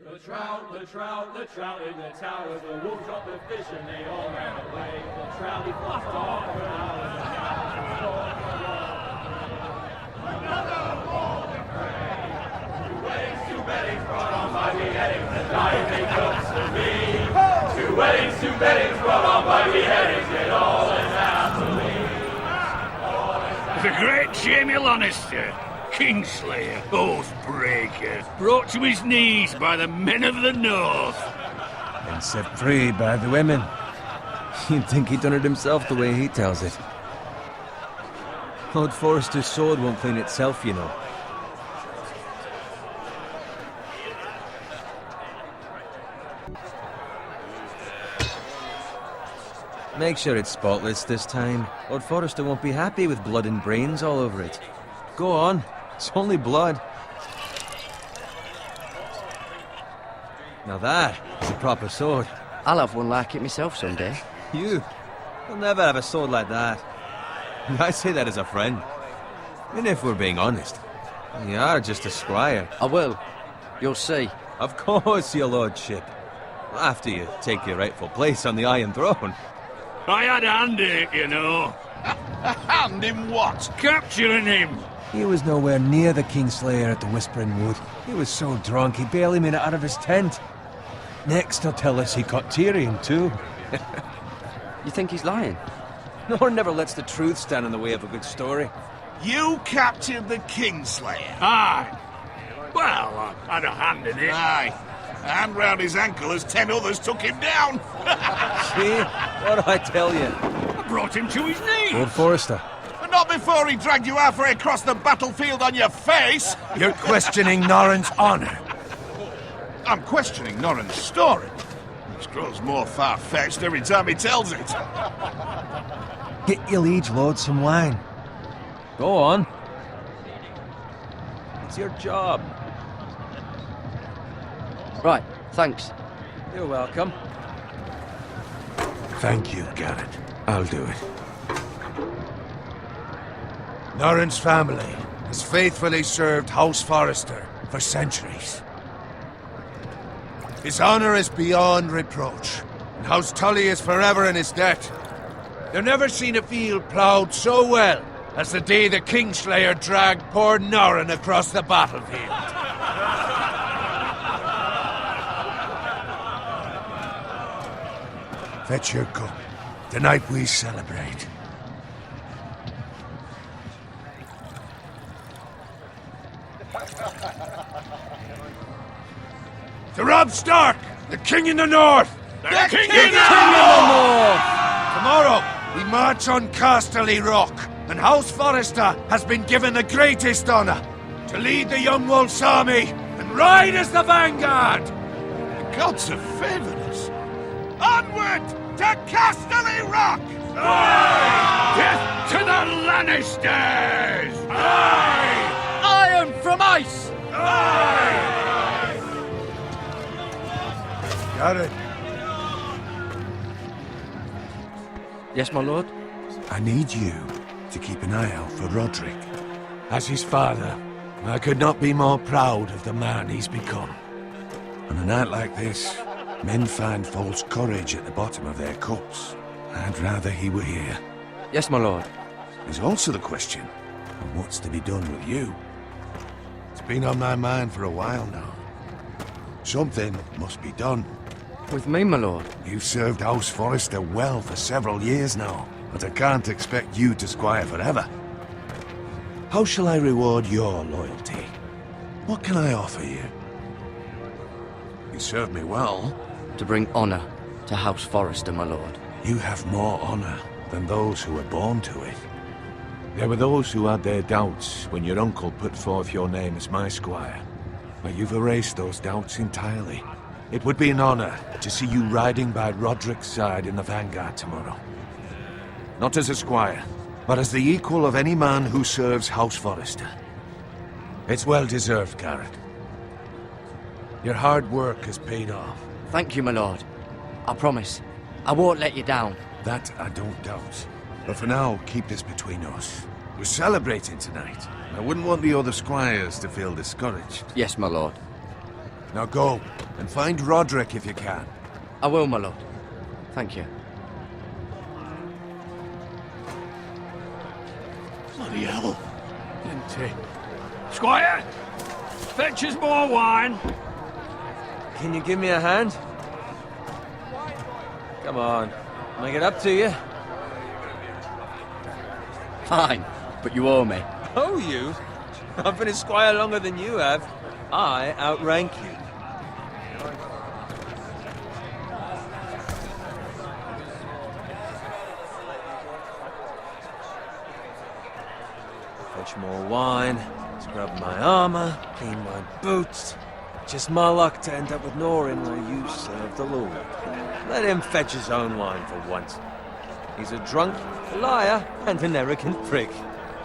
The trout in the tower, the wolf dropped the fish and they all ran away. The trout he fluffed off for hours and hours. Another war to pray. 2 weddings brought on by beheadings, the dying they cooks for me. 2 weddings brought on by beheadings, yet all is happily. The great Jamie Lannister, Kingslayer, Oathbreaker, brought to his knees by the men of the North. And set free by the women. You'd think he'd done it himself the way he tells it. Lord Forrester's sword won't clean itself, you know. Make sure it's spotless this time. Lord Forrester won't be happy with blood and brains all over it. Go on. It's only blood. Now that is a proper sword. I'll have one like it myself someday. You'll never have a sword like that. I say that as a friend. And if we're being honest, you are just a squire. I will. You'll see. Of course, your lordship. After you take your rightful place on the Iron Throne. I had a hand in it, you know. A hand in what? Capturing him. He was nowhere near the Kingslayer at the Whispering Wood. He was so drunk he barely made it out of his tent. Next he'll tell us he caught Tyrion too. You think he's lying? No one never lets the truth stand in the way of a good story. You captured the Kingslayer? Aye. Well, I had a hand in it. Aye. A hand round his ankle as 10 others took him down. See? What do I tell you? I brought him to his knees. Lord Forrester. But not before he dragged you halfway across the battlefield on your face. You're questioning Norrin's honor. I'm questioning Norrin's story. Which grows more far-fetched every time he tells it. Get your liege lord some wine. Go on. It's your job. Right, thanks. You're welcome. Thank you, Garrett. I'll do it. Norrin's family has faithfully served House Forrester for centuries. His honor is beyond reproach, and House Tully is forever in his debt. They've never seen a field ploughed so well as the day the Kingslayer dragged poor Norrin across the battlefield. Fetch your cup. Tonight we celebrate. To Robb Stark, the King in the North! The King in the North! Tomorrow, we march on Casterly Rock, and House Forrester has been given the greatest honor to lead the Young Wolf's army and ride as the vanguard! The gods have favored us. Onward to Casterly Rock! Aye! Death to the Lannisters! Aye! Iron from ice! Aye! Got it. Yes, my lord? I need you to keep an eye out for Roderick. As his father, I could not be more proud of the man he's become. On a night like this, men find false courage at the bottom of their cups. I'd rather he were here. Yes, my lord. There's also the question of what's to be done with you. It's been on my mind for a while now. Something must be done. With me, my lord? You've served House Forrester well for several years now, but I can't expect you to squire forever. How shall I reward your loyalty? What can I offer you? You served me well. To bring honor to House Forrester, my lord. You have more honor than those who were born to it. There were those who had their doubts when your uncle put forth your name as my squire. But you've erased those doubts entirely. It would be an honor to see you riding by Roderick's side in the vanguard tomorrow. Not as a squire, but as the equal of any man who serves House Forrester. It's well deserved, Garrett. Your hard work has paid off. Thank you, my lord. I promise. I won't let you down. That I don't doubt. But for now, keep this between us. We're celebrating tonight. I wouldn't want the other squires to feel discouraged. Yes, my lord. Now go, and find Roderick if you can. I will, my lord. Thank you. Bloody hell. Didn't Squire! Fetch us more wine! Can you give me a hand? Come on. Make it up to you. Fine, but you owe me. Oh, you? I've been a squire longer than you have. I outrank you. Fetch more wine, scrub my armor, clean my boots. Just my luck to end up with Norin where you serve the Lord. Let him fetch his own wine for once. He's a drunk, a liar, and an arrogant prick.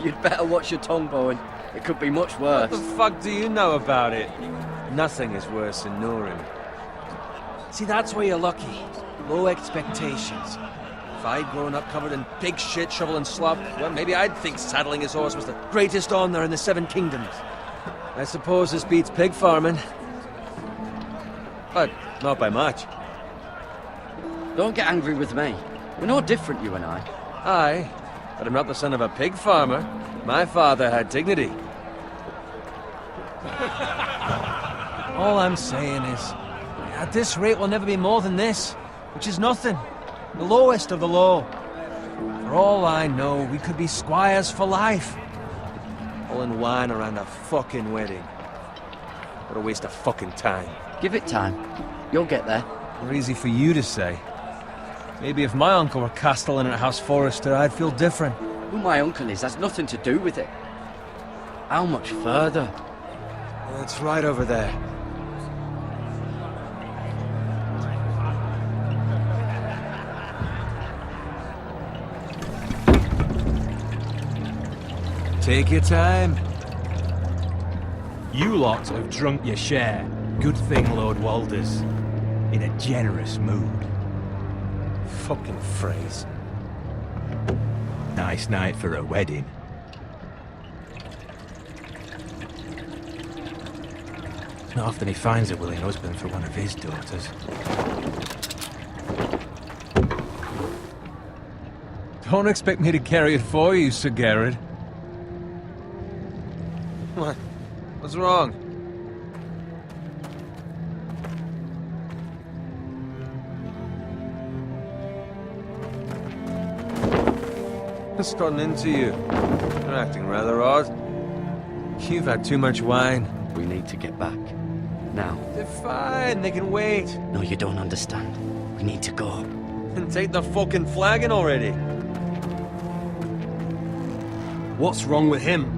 You'd better watch your tongue, Bowen. It could be much worse. What the fuck do you know about it? Nothing is worse than Norin. See, that's where you're lucky. Low expectations. If I'd grown up covered in pig shit, shovel and slop, well, maybe I'd think saddling his horse was the greatest honor in the Seven Kingdoms. I suppose this beats pig farming. But not by much. Don't get angry with me. We're no different, you and I. Aye, but I'm not the son of a pig farmer. My father had dignity. All I'm saying is, at this rate we'll never be more than this, which is nothing. The lowest of the low. For all I know, we could be squires for life. Pulling wine around a fucking wedding. What a waste of fucking time. Give it time. You'll get there. More easy for you to say. Maybe if my uncle were castellan at House Forrester, I'd feel different. Who my uncle is has nothing to do with it. How much further? It's right over there. Take your time. You lot have drunk your share. Good thing Lord Walder's in a generous mood. Fucking phrase. Nice night for a wedding. Not often he finds a willing husband for one of his daughters. Don't expect me to carry it for you, Sir Garrett. What? What's wrong? What's gotten into you? You're acting rather odd. You've had too much wine. We need to get back. Now. They're fine, they can wait. No, you don't understand. We need to go. And take the fucking flagon already. What's wrong with him?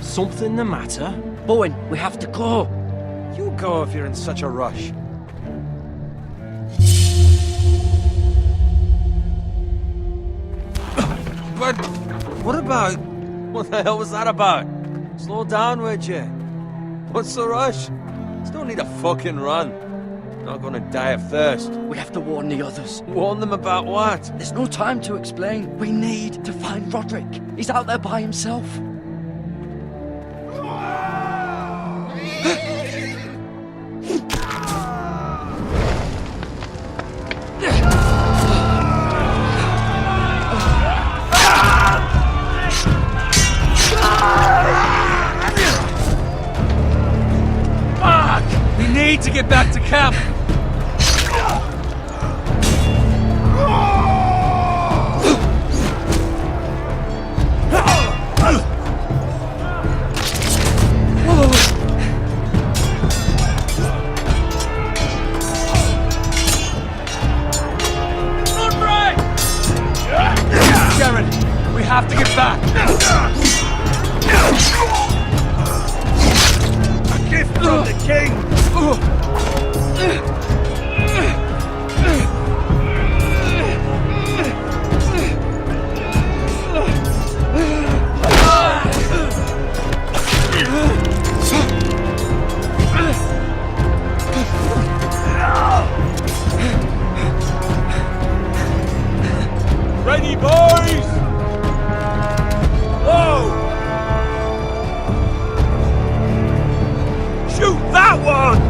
Something the matter? Bowen, we have to go. You go if you're in such a rush. But what about... What the hell was that about? Slow down, would you? What's the rush? Still need a fucking run. Not gonna die of thirst. We have to warn the others. Warn them about what? There's no time to explain. We need to find Roderick. He's out there by himself. We need to get back to camp. Sharon, we have to get back. A gift from the king. Ready, boys! Whoa! Shoot that one!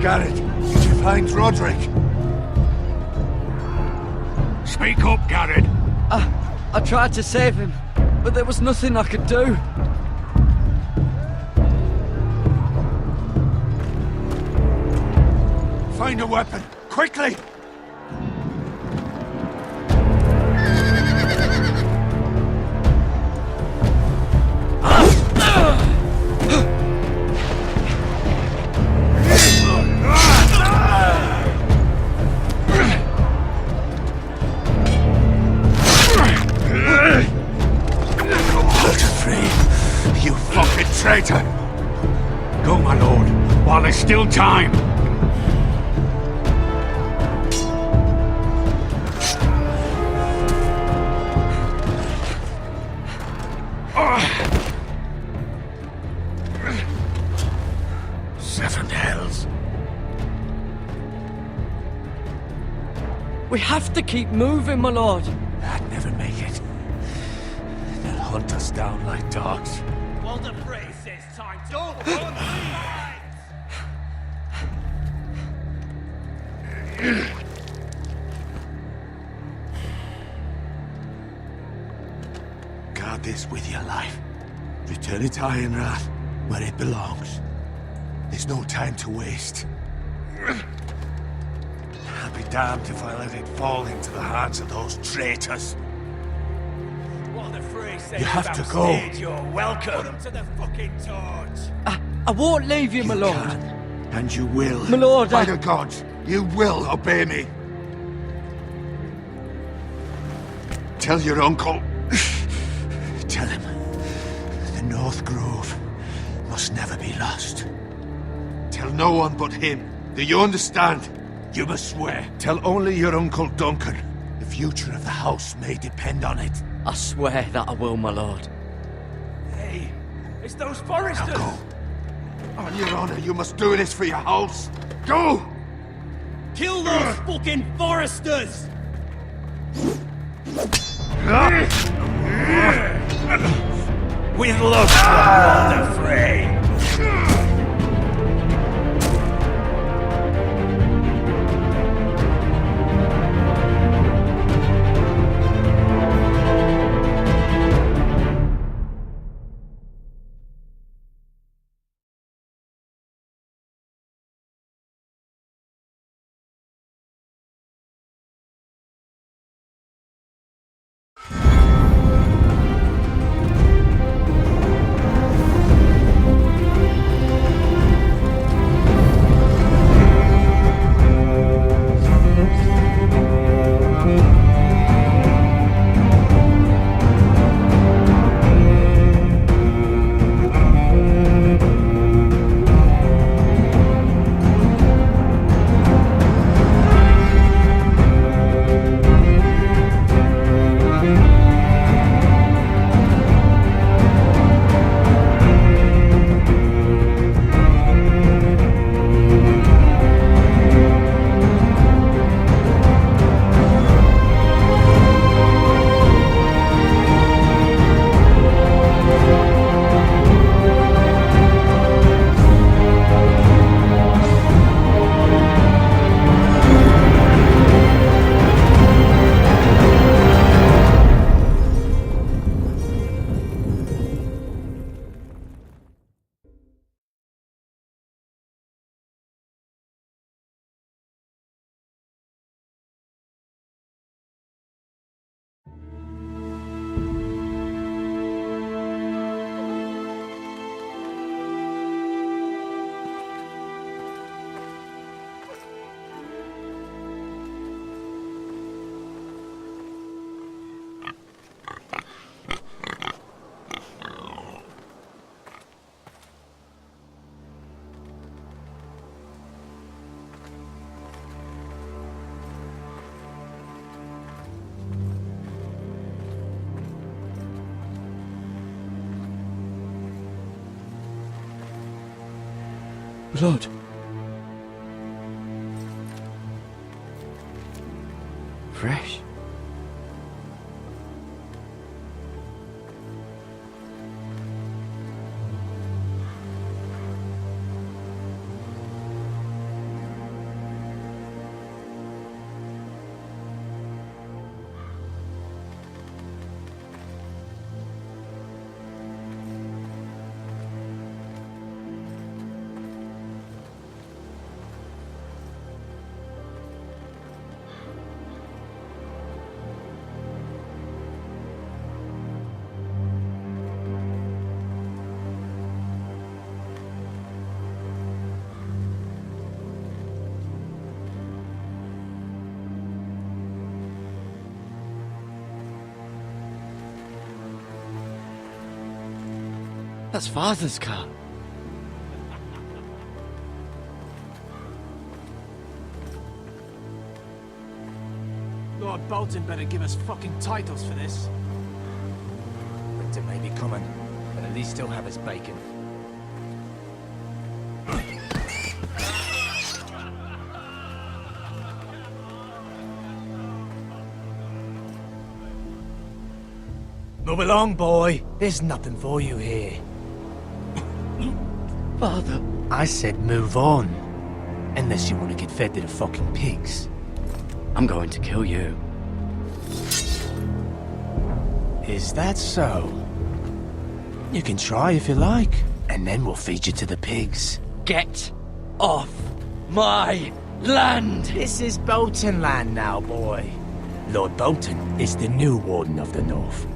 Garrett, did you find Roderick? Speak up, Garrett. I tried to save him, but there was nothing I could do. Find a weapon, quickly! You fucking traitor! Go, my lord, while there's still time. Seven hells. We have to keep moving, my lord. I'd never make it. They'll hunt us down like dogs. Walder Frey says time. Don't run, Guard this with your life. Return it to Ironrath, where it belongs. There's no time to waste. I'll be damned if I let it fall into the hands of those traitors. Walder Frey says You have to go. You're welcome to the fucking torch. I won't leave you, my You lord. can, and you will. My lord, By the gods, you will obey me! Tell your uncle. Tell him, the North Grove must never be lost. Tell no one but him. Do you understand? You must swear. Tell only your Uncle Duncan. The future of the house may depend on it. I swear that I will, my lord. Hey, it's those Forresters. Now go. On your honor, you must do this for your house. Go! Kill those fucking Forresters. With love from Walder Frey. Blood. Fresh. That's Father's car. Lord Bolton better give us fucking titles for this. Winter may be coming, but at least he'll have his bacon. Move along, boy. There's nothing for you here. Father, I said move on. Unless you want to get fed to the fucking pigs. I'm going to kill you. Is that so? You can try if you like, and then we'll feed you to the pigs. Get off my land! This is Bolton land now, boy. Lord Bolton is the new Warden of the North.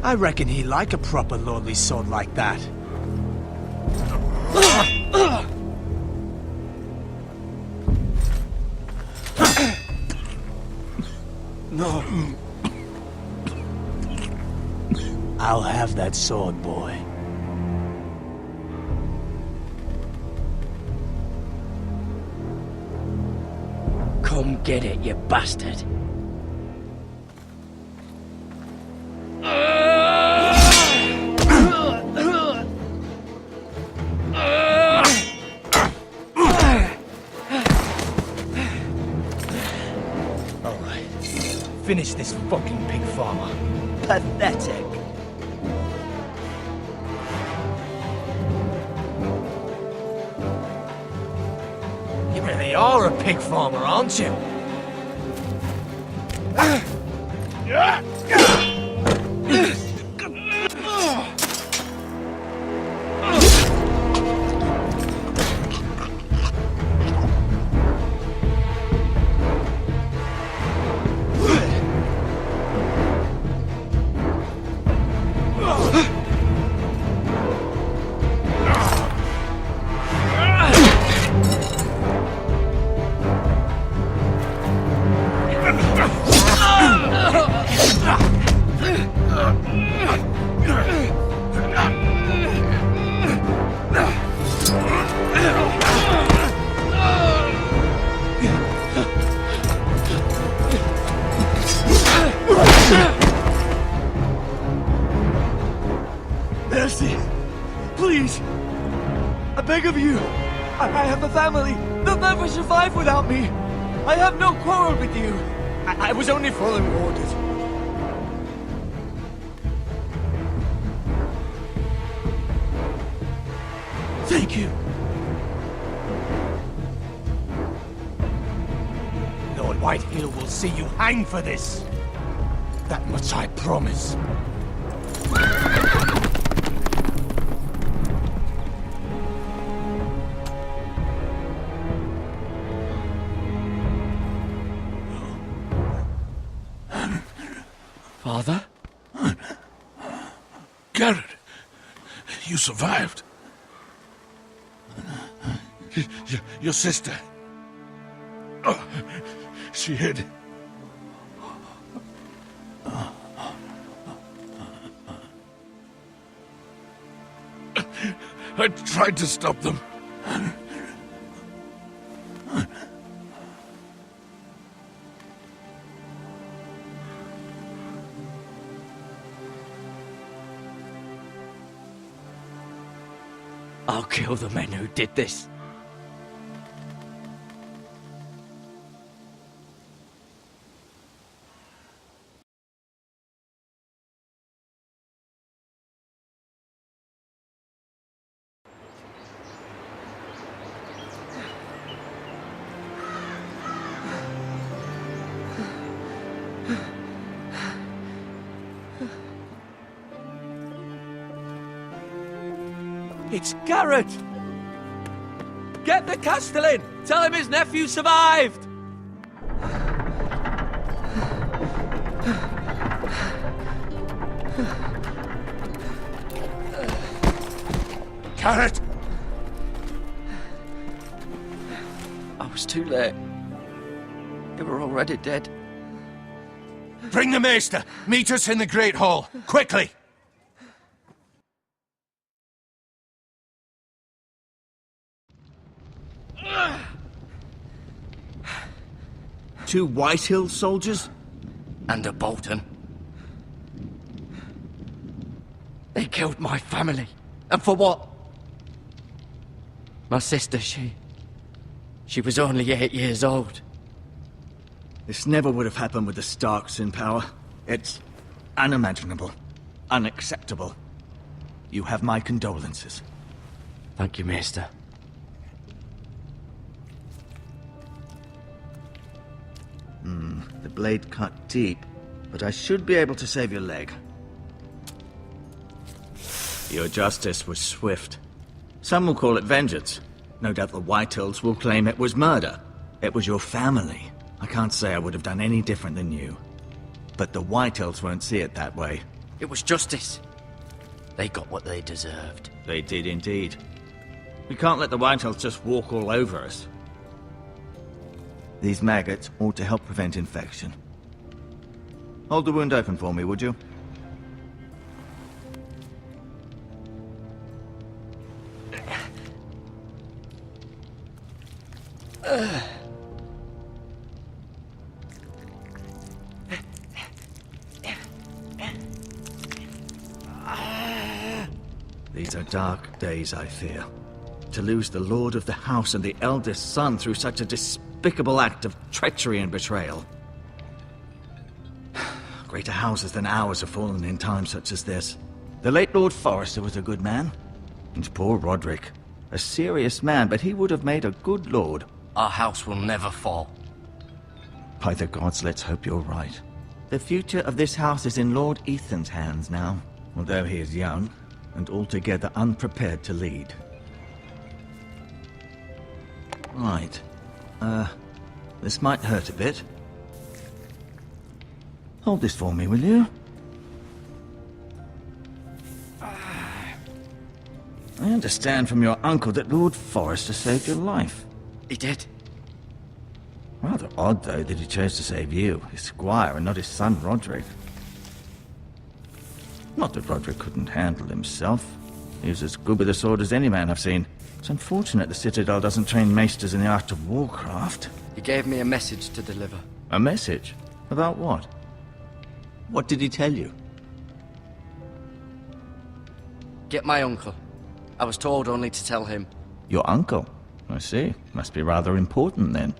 I reckon he'd like a proper lordly sword like that. No. I'll have that sword, boy. Come get it, you bastard. Alright. Finish this fucking pig farmer. Pathetic. You really are a pig farmer, aren't you? Mercy! Please! I beg of you! I have a family! They'll never survive without me! I have no quarrel with you! I was only following orders. Thank you! Lord Whitehill will see you hang for this. That much I promise. Father? Garrett, you survived. Your sister. Oh, she hid. I tried to stop them. I'll kill the men who did this. It's Garrett! Get the Castellan! Tell him his nephew survived! Garrett! I was too late. They were already dead. Bring the maester! Meet us in the Great Hall! Quickly! 2 Whitehill soldiers? And a Bolton. They killed my family. And for what? My sister, she was only 8 years old. This never would have happened with the Starks in power. It's unimaginable. Unacceptable. You have my condolences. Thank you, Maester. The blade cut deep, but I should be able to save your leg. Your justice was swift. Some will call it vengeance. No doubt the Whitehills will claim it was murder. It was your family. I can't say I would have done any different than you. But the Whitehills won't see it that way. It was justice. They got what they deserved. They did indeed. We can't let the Whitehills just walk all over us. These maggots ought to help prevent infection. Hold the wound open for me, would you? These are dark days, I fear. To lose the Lord of the House and the eldest son through such a despicable act of treachery and betrayal. Greater houses than ours have fallen in times such as this. The late Lord Forrester was a good man. And poor Roderick. A serious man, but he would have made a good lord. Our house will never fall. By the gods, let's hope you're right. The future of this house is in Lord Ethan's hands now, although he is young and altogether unprepared to lead. Right. This might hurt a bit. Hold this for me, will you? I understand from your uncle that Lord Forrester saved your life. He did. Rather odd, though, that he chose to save you, his squire, and not his son, Roderick. Not that Roderick couldn't handle himself. He was as good with a sword as any man I've seen. It's unfortunate the Citadel doesn't train maesters in the art of warcraft. He gave me a message to deliver. A message? About what? What did he tell you? Get my uncle. I was told only to tell him. Your uncle? I see. Must be rather important, then.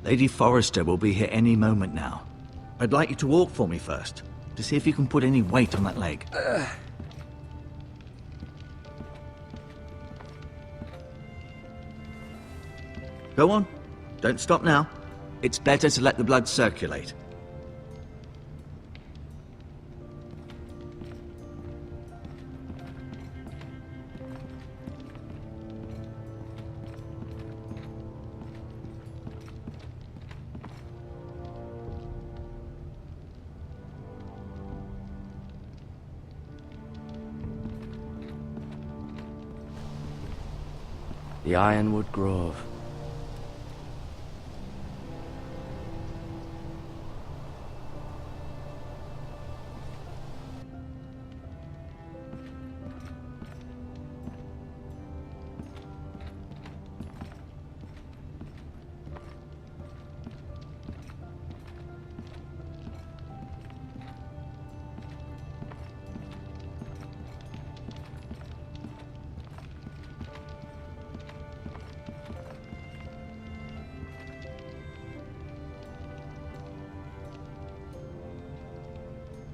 Lady Forrester will be here any moment now. I'd like you to walk for me first, to see if you can put any weight on that leg. Go on. Don't stop now. It's better to let the blood circulate. The Ironwood Grove.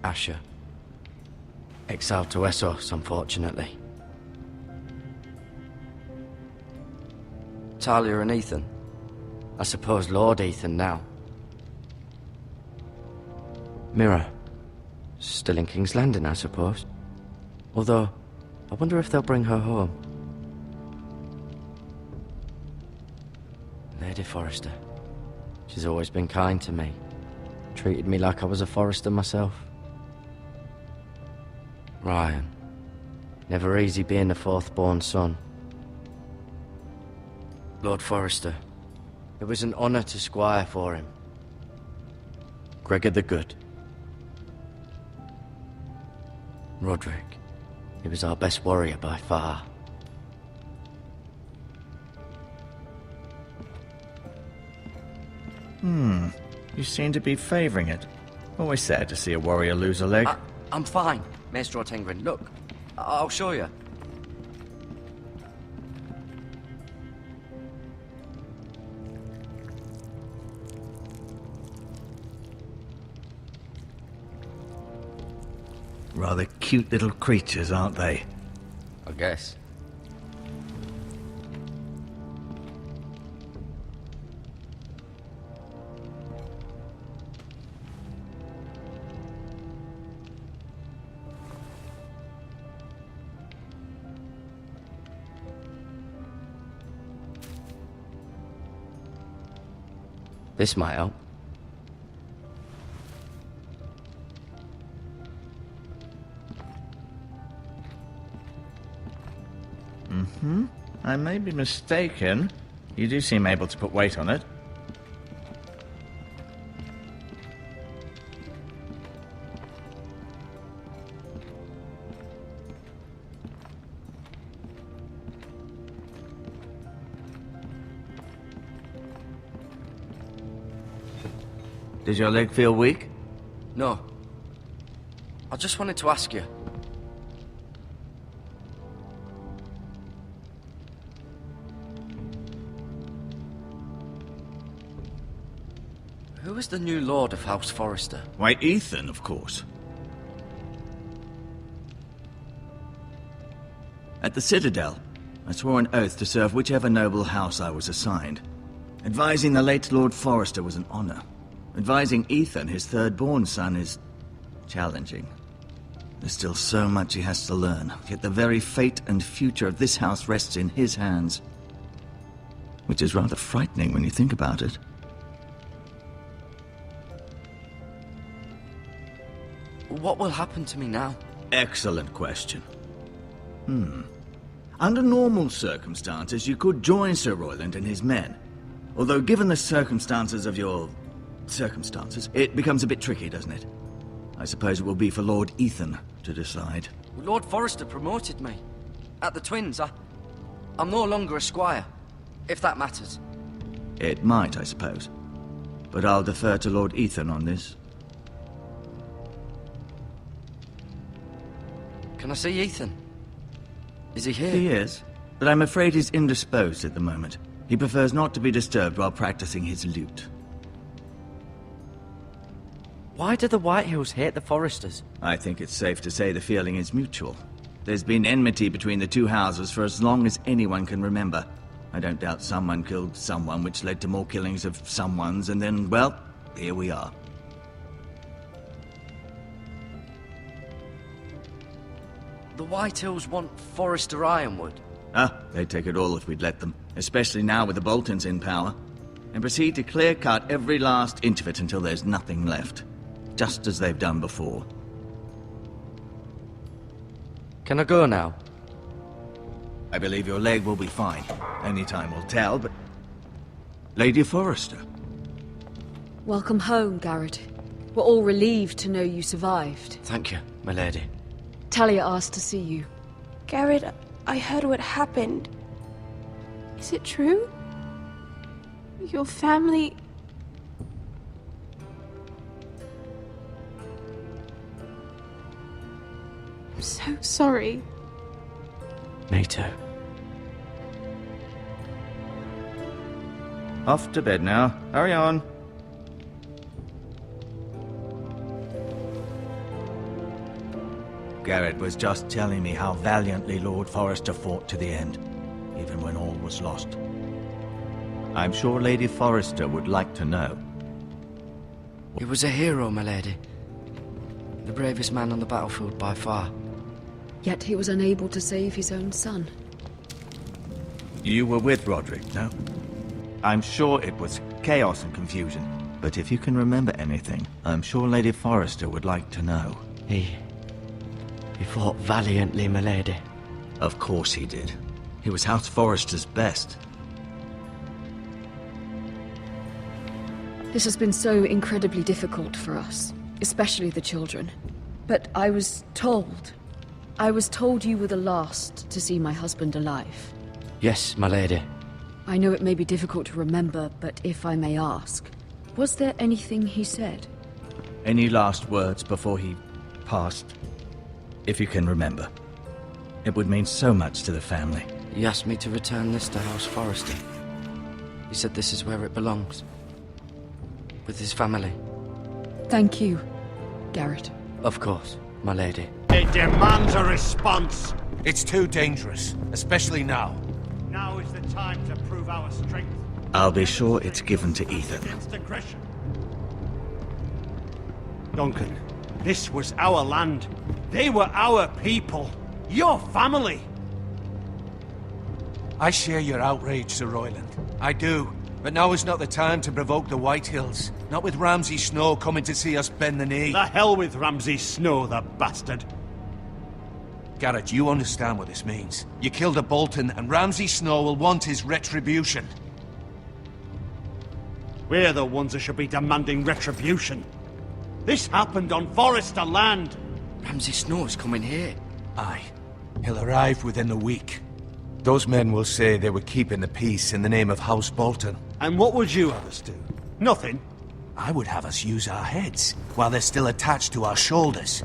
Asher. Exiled to Westeros, unfortunately. Talia and Ethan. I suppose Lord Ethan now. Mira. Still in King's Landing, I suppose. Although, I wonder if they'll bring her home. Lady Forrester. She's always been kind to me. Treated me like I was a Forrester myself. Ryan. Never easy being the fourth-born son. Lord Forrester. It was an honor to squire for him. Gregor the Good. Roderick. He was our best warrior by far. You seem to be favoring it. Always sad to see a warrior lose a leg. I'm fine, Maester Ortengren. Look, I'll show you. Rather cute little creatures, aren't they? I guess. This might help. I may be mistaken. You do seem able to put weight on it. Does your leg feel weak? No. I just wanted to ask you. Who is the new Lord of House Forrester? Why, Ethan, of course. At the Citadel, I swore an oath to serve whichever noble house I was assigned. Advising the late Lord Forrester was an honor. Advising Ethan, his third-born son, is challenging. There's still so much he has to learn, yet the very fate and future of this house rests in his hands. Which is rather frightening when you think about it. What will happen to me now? Excellent question. Under normal circumstances, you could join Sir Royland and his men. Although given the circumstances of your... circumstances, it becomes a bit tricky, doesn't it? I suppose it will be for Lord Ethan to decide. Lord Forrester promoted me. At the Twins, I'm no longer a squire, if that matters. It might, I suppose. But I'll defer to Lord Ethan on this. Can I see Ethan? Is he here? He is, but I'm afraid he's indisposed at the moment. He prefers not to be disturbed while practicing his lute. Why do the Whitehills hate the Forresters? I think it's safe to say the feeling is mutual. There's been enmity between the two houses for as long as anyone can remember. I don't doubt someone killed someone, which led to more killings of someones, and then, well, here we are. The Whitehills want Forrester Ironwood. They'd take it all if we'd let them, especially now with the Boltons in power, and proceed to clear-cut every last inch of it until there's nothing left, just as they've done before. Can I go now? I believe your leg will be fine. Only time will tell, but... Lady Forrester. Welcome home, Garrett. We're all relieved to know you survived. Thank you, my lady. Talia asked to see you. Garrett, I heard what happened. Is it true? Your family... I'm so sorry. Me too. Off to bed now. Hurry on. Garrett was just telling me how valiantly Lord Forrester fought to the end, even when all was lost. I'm sure Lady Forrester would like to know. He was a hero, my lady. The bravest man on the battlefield by far. Yet he was unable to save his own son. You were with Roderick, no? I'm sure it was chaos and confusion, but if you can remember anything, I'm sure Lady Forrester would like to know. He fought valiantly, my lady. Of course he did. He was House Forrester's best. This has been so incredibly difficult for us, especially the children. But I was told you were the last to see my husband alive. Yes, my lady. I know it may be difficult to remember, but if I may ask, Was there anything he said? Any last words before he passed? If you can remember. It would mean so much to the family. He asked me to return this to House Forrester. He said this is where it belongs. With his family. Thank you, Garrett. Of course, my lady. It demands a response. It's too dangerous, especially now. Now is the time to prove our strength. I'll be sure it's given to Ethan. Against aggression. Duncan, this was our land. They were our people. Your family. I share your outrage, Sir Royland. I do. But now is not the time to provoke the White Hills. Not with Ramsay Snow coming to see us bend the knee. The hell with Ramsay Snow, the bastard. Garrett, you understand what this means. You killed a Bolton, and Ramsay Snow will want his retribution. We're the ones who should be demanding retribution. This happened on Forrester land. Ramsay Snow's coming here. Aye. He'll arrive within the week. Those men will say they were keeping the peace in the name of House Bolton. And what would you have us do? Nothing. I would have us use our heads, while they're still attached to our shoulders.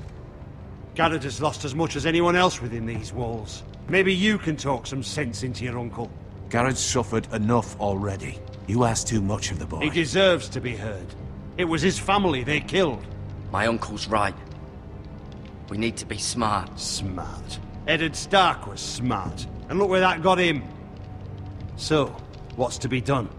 Garrett has lost as much as anyone else within these walls. Maybe you can talk some sense into your uncle. Garrett's suffered enough already. You ask too much of the boy. He deserves to be heard. It was his family they killed. My uncle's right. We need to be smart. Smart. Eddard Stark was smart. And look where that got him. So, what's to be done?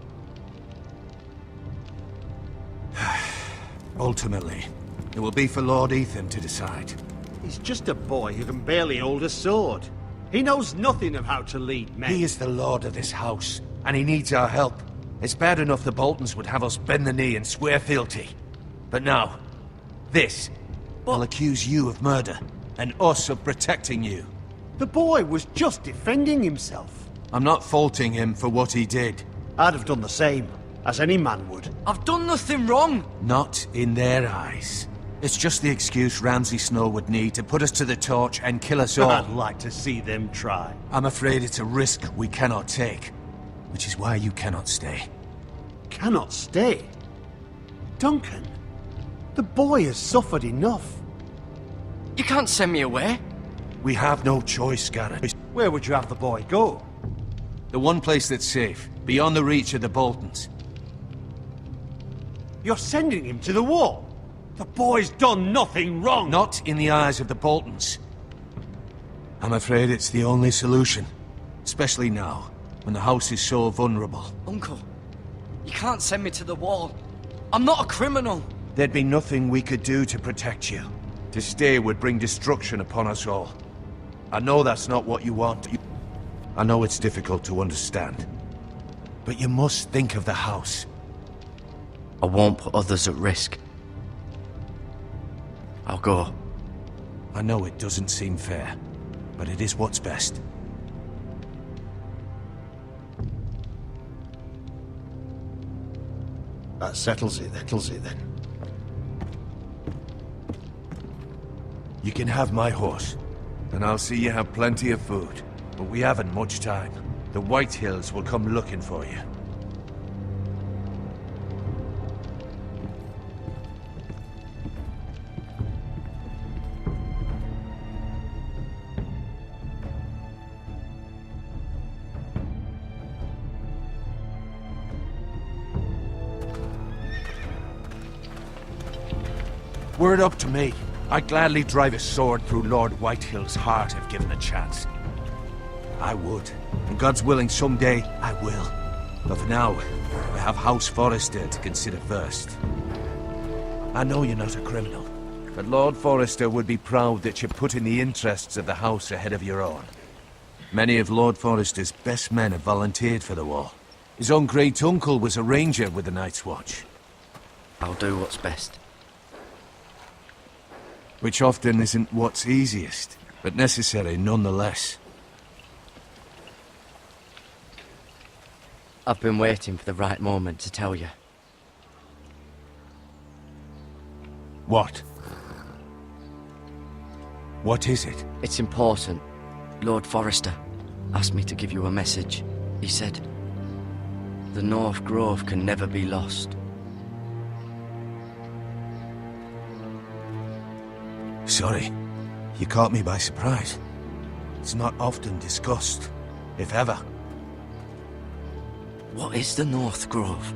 Ultimately, it will be for Lord Ethan to decide. He's just a boy who can barely hold a sword. He knows nothing of how to lead men. He is the lord of this house, and he needs our help. It's bad enough the Boltons would have us bend the knee and swear fealty. But now, this will accuse you of murder, and us of protecting you. The boy was just defending himself. I'm not faulting him for what he did. I'd have done the same, as any man would. I've done nothing wrong! Not in their eyes. It's just the excuse Ramsay Snow would need to put us to the torch and kill us all. I'd like to see them try. I'm afraid it's a risk we cannot take, which is why you cannot stay. Cannot stay? Duncan, the boy has suffered enough. You can't send me away. We have no choice, Garrett. Where would you have the boy go? The one place that's safe, beyond the reach of the Boltons. You're sending him to the wall? The boy's done nothing wrong! Not in the eyes of the Boltons. I'm afraid it's the only solution. Especially now, when the house is so vulnerable. Uncle, you can't send me to the wall. I'm not a criminal. There'd be nothing we could do to protect you. To stay would bring destruction upon us all. I know that's not what you want. I know it's difficult to understand. But you must think of the house. I won't put others at risk. I'll go. I know it doesn't seem fair, but it is what's best. That settles it then. You can have my horse, and I'll see you have plenty of food. But we haven't much time. The White Hills will come looking for you. Were it up to me, I'd gladly drive a sword through Lord Whitehill's heart if given a chance. I would. And God's willing, someday I will. But for now, I have House Forrester to consider first. I know you're not a criminal, but Lord Forrester would be proud that you're putting the interests of the house ahead of your own. Many of Lord Forrester's best men have volunteered for the war. His own great-uncle was a ranger with the Night's Watch. I'll do what's best. Which often isn't what's easiest, but necessary nonetheless. I've been waiting for the right moment to tell you. What? What is it? It's important. Lord Forrester asked me to give you a message. He said, the North Grove can never be lost. Sorry. You caught me by surprise. It's not often discussed, if ever. What is the North Grove?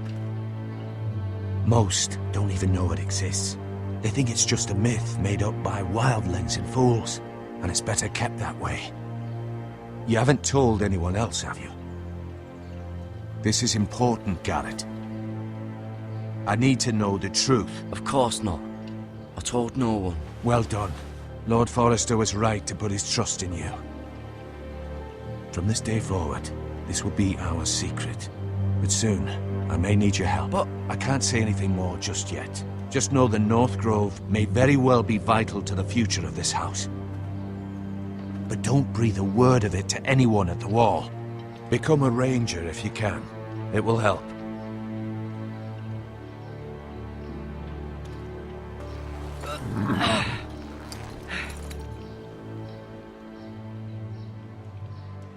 Most don't even know it exists. They think it's just a myth made up by wildlings and fools, and it's better kept that way. You haven't told anyone else, have you? This is important, Garrett. I need to know the truth. Of course not. I told no one. Well done. Lord Forrester was right to put his trust in you. From this day forward, this will be our secret. But soon, I may need your help. But I can't say anything more just yet. Just know the North Grove may very well be vital to the future of this house. But don't breathe a word of it to anyone at the Wall. Become a ranger if you can. It will help.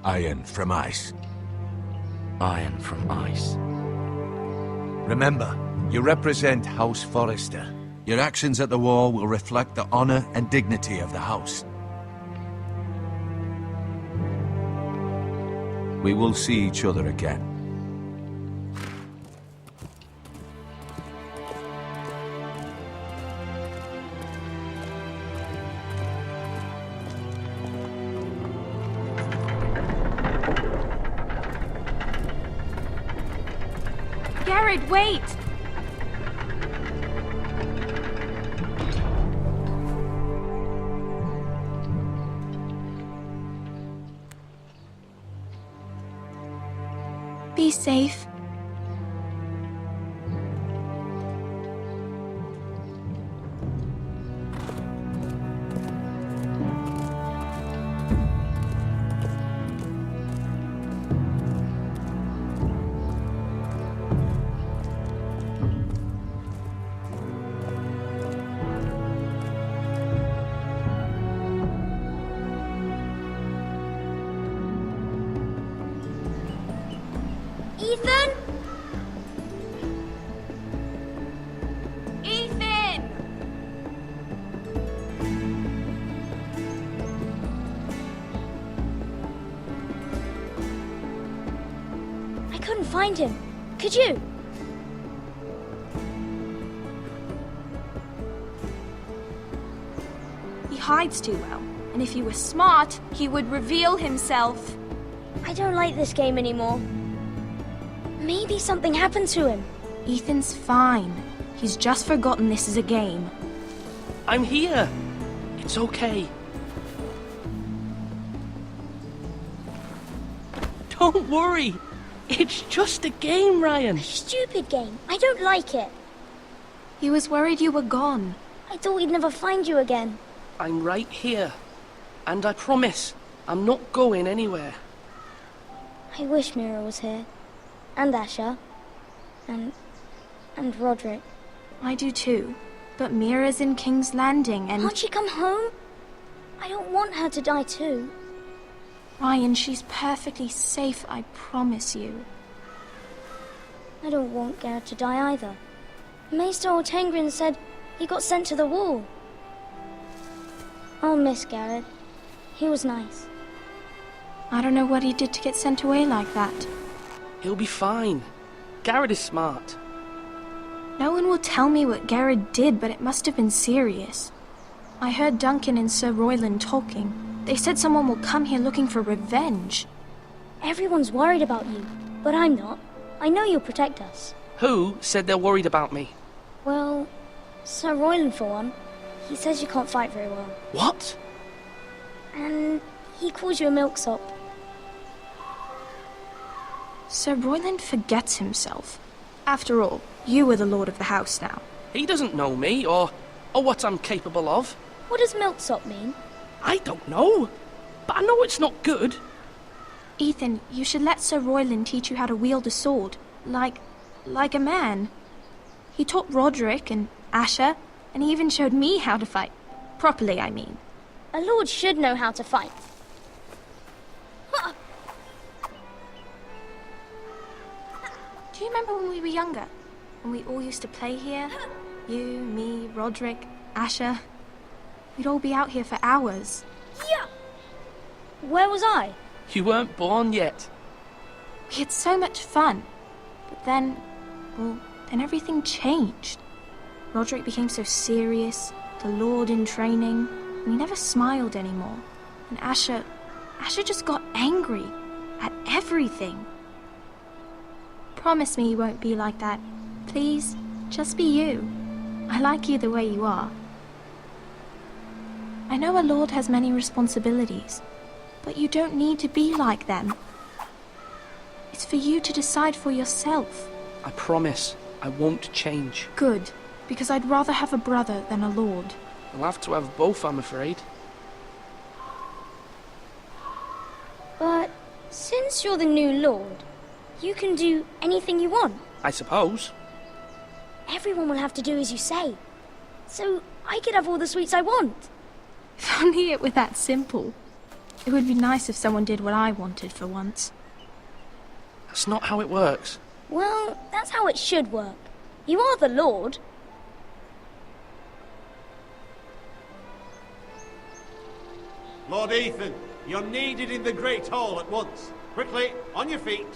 Iron from ice. Iron from ice. Remember, you represent House Forrester. Your actions at the Wall will reflect the honor and dignity of the house. We will see each other again. Garrett, wait! Be safe. Ethan? Ethan! I couldn't find him. Could you? He hides too well, and if he were smart, he would reveal himself. I don't like this game anymore. Maybe something happened to him. Ethan's fine. He's just forgotten this is a game. I'm here. It's okay. Don't worry. It's just a game, Ryan. Stupid game. I don't like it. He was worried you were gone. I thought we'd never find you again. I'm right here. And I promise, I'm not going anywhere. I wish Mira was here. And Asher. And Roderick. I do too. But Mira's in King's Landing and... Can't she come home? I don't want her to die too. Ryan, she's perfectly safe, I promise you. I don't want Garrett to die either. Maester Ortengrin said he got sent to the Wall. I'll miss Garrett. He was nice. I don't know what he did to get sent away like that. He'll be fine. Garrett is smart. No one will tell me what Garrett did, but it must have been serious. I heard Duncan and Sir Royland talking. They said someone will come here looking for revenge. Everyone's worried about you, but I'm not. I know you'll protect us. Who said they're worried about me? Well, Sir Royland for one. He says you can't fight very well. What? And he calls you a milksop. Sir Royland forgets himself. After all, you are the lord of the house now. He doesn't know me, or what I'm capable of. What does milksop mean? I don't know, but I know it's not good. Ethan, you should let Sir Royland teach you how to wield a sword, like a man. He taught Roderick and Asher, and he even showed me how to fight. Properly, I mean. A lord should know how to fight. Do you remember when we were younger? When we all used to play here? You, me, Roderick, Asher. we'd all be out here for hours. Yeah! Where was I? You weren't born yet. We had so much fun. But then, well, then everything changed. Roderick became so serious, the Lord in training, and he never smiled anymore. And Asher just got angry at everything. Promise me you won't be like that. Please, just be you. I like you the way you are. I know a lord has many responsibilities, but you don't need to be like them. It's for you to decide for yourself. I promise I won't change. Good, because I'd rather have a brother than a lord. I'll have to have both, I'm afraid. But since you're the new lord, you can do anything you want. I suppose. Everyone will have to do as you say. So I could have all the sweets I want. If only it were that simple. It would be nice if someone did what I wanted for once. That's not how it works. Well, that's how it should work. You are the lord. Lord Ethan, you're needed in the Great Hall at once. Quickly, on your feet.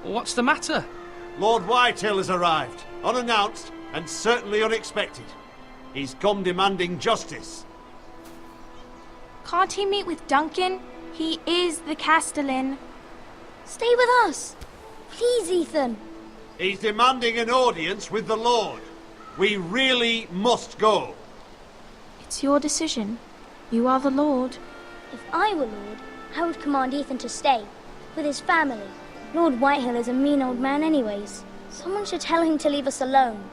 What's the matter? Lord Whitehill has arrived, unannounced and certainly unexpected. He's come demanding justice. Can't he meet with Duncan? He is the Castellan. Stay with us. Please, Ethan. He's demanding an audience with the Lord. We really must go. It's your decision. You are the Lord. If I were lord, I would command Ethan to stay, with his family. Lord Whitehill is a mean old man anyways. Someone should tell him to leave us alone.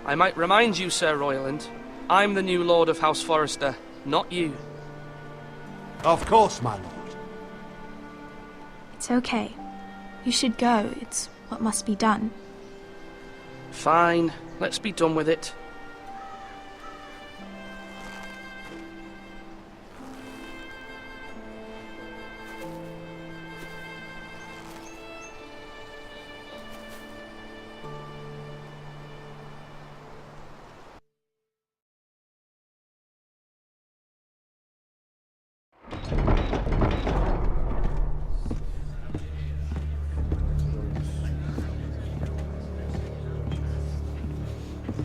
I might remind you, Sir Royland, I'm the new Lord of House Forrester, not you. Of course, my lord. It's okay. You should go. It's what must be done. Fine, let's be done with it.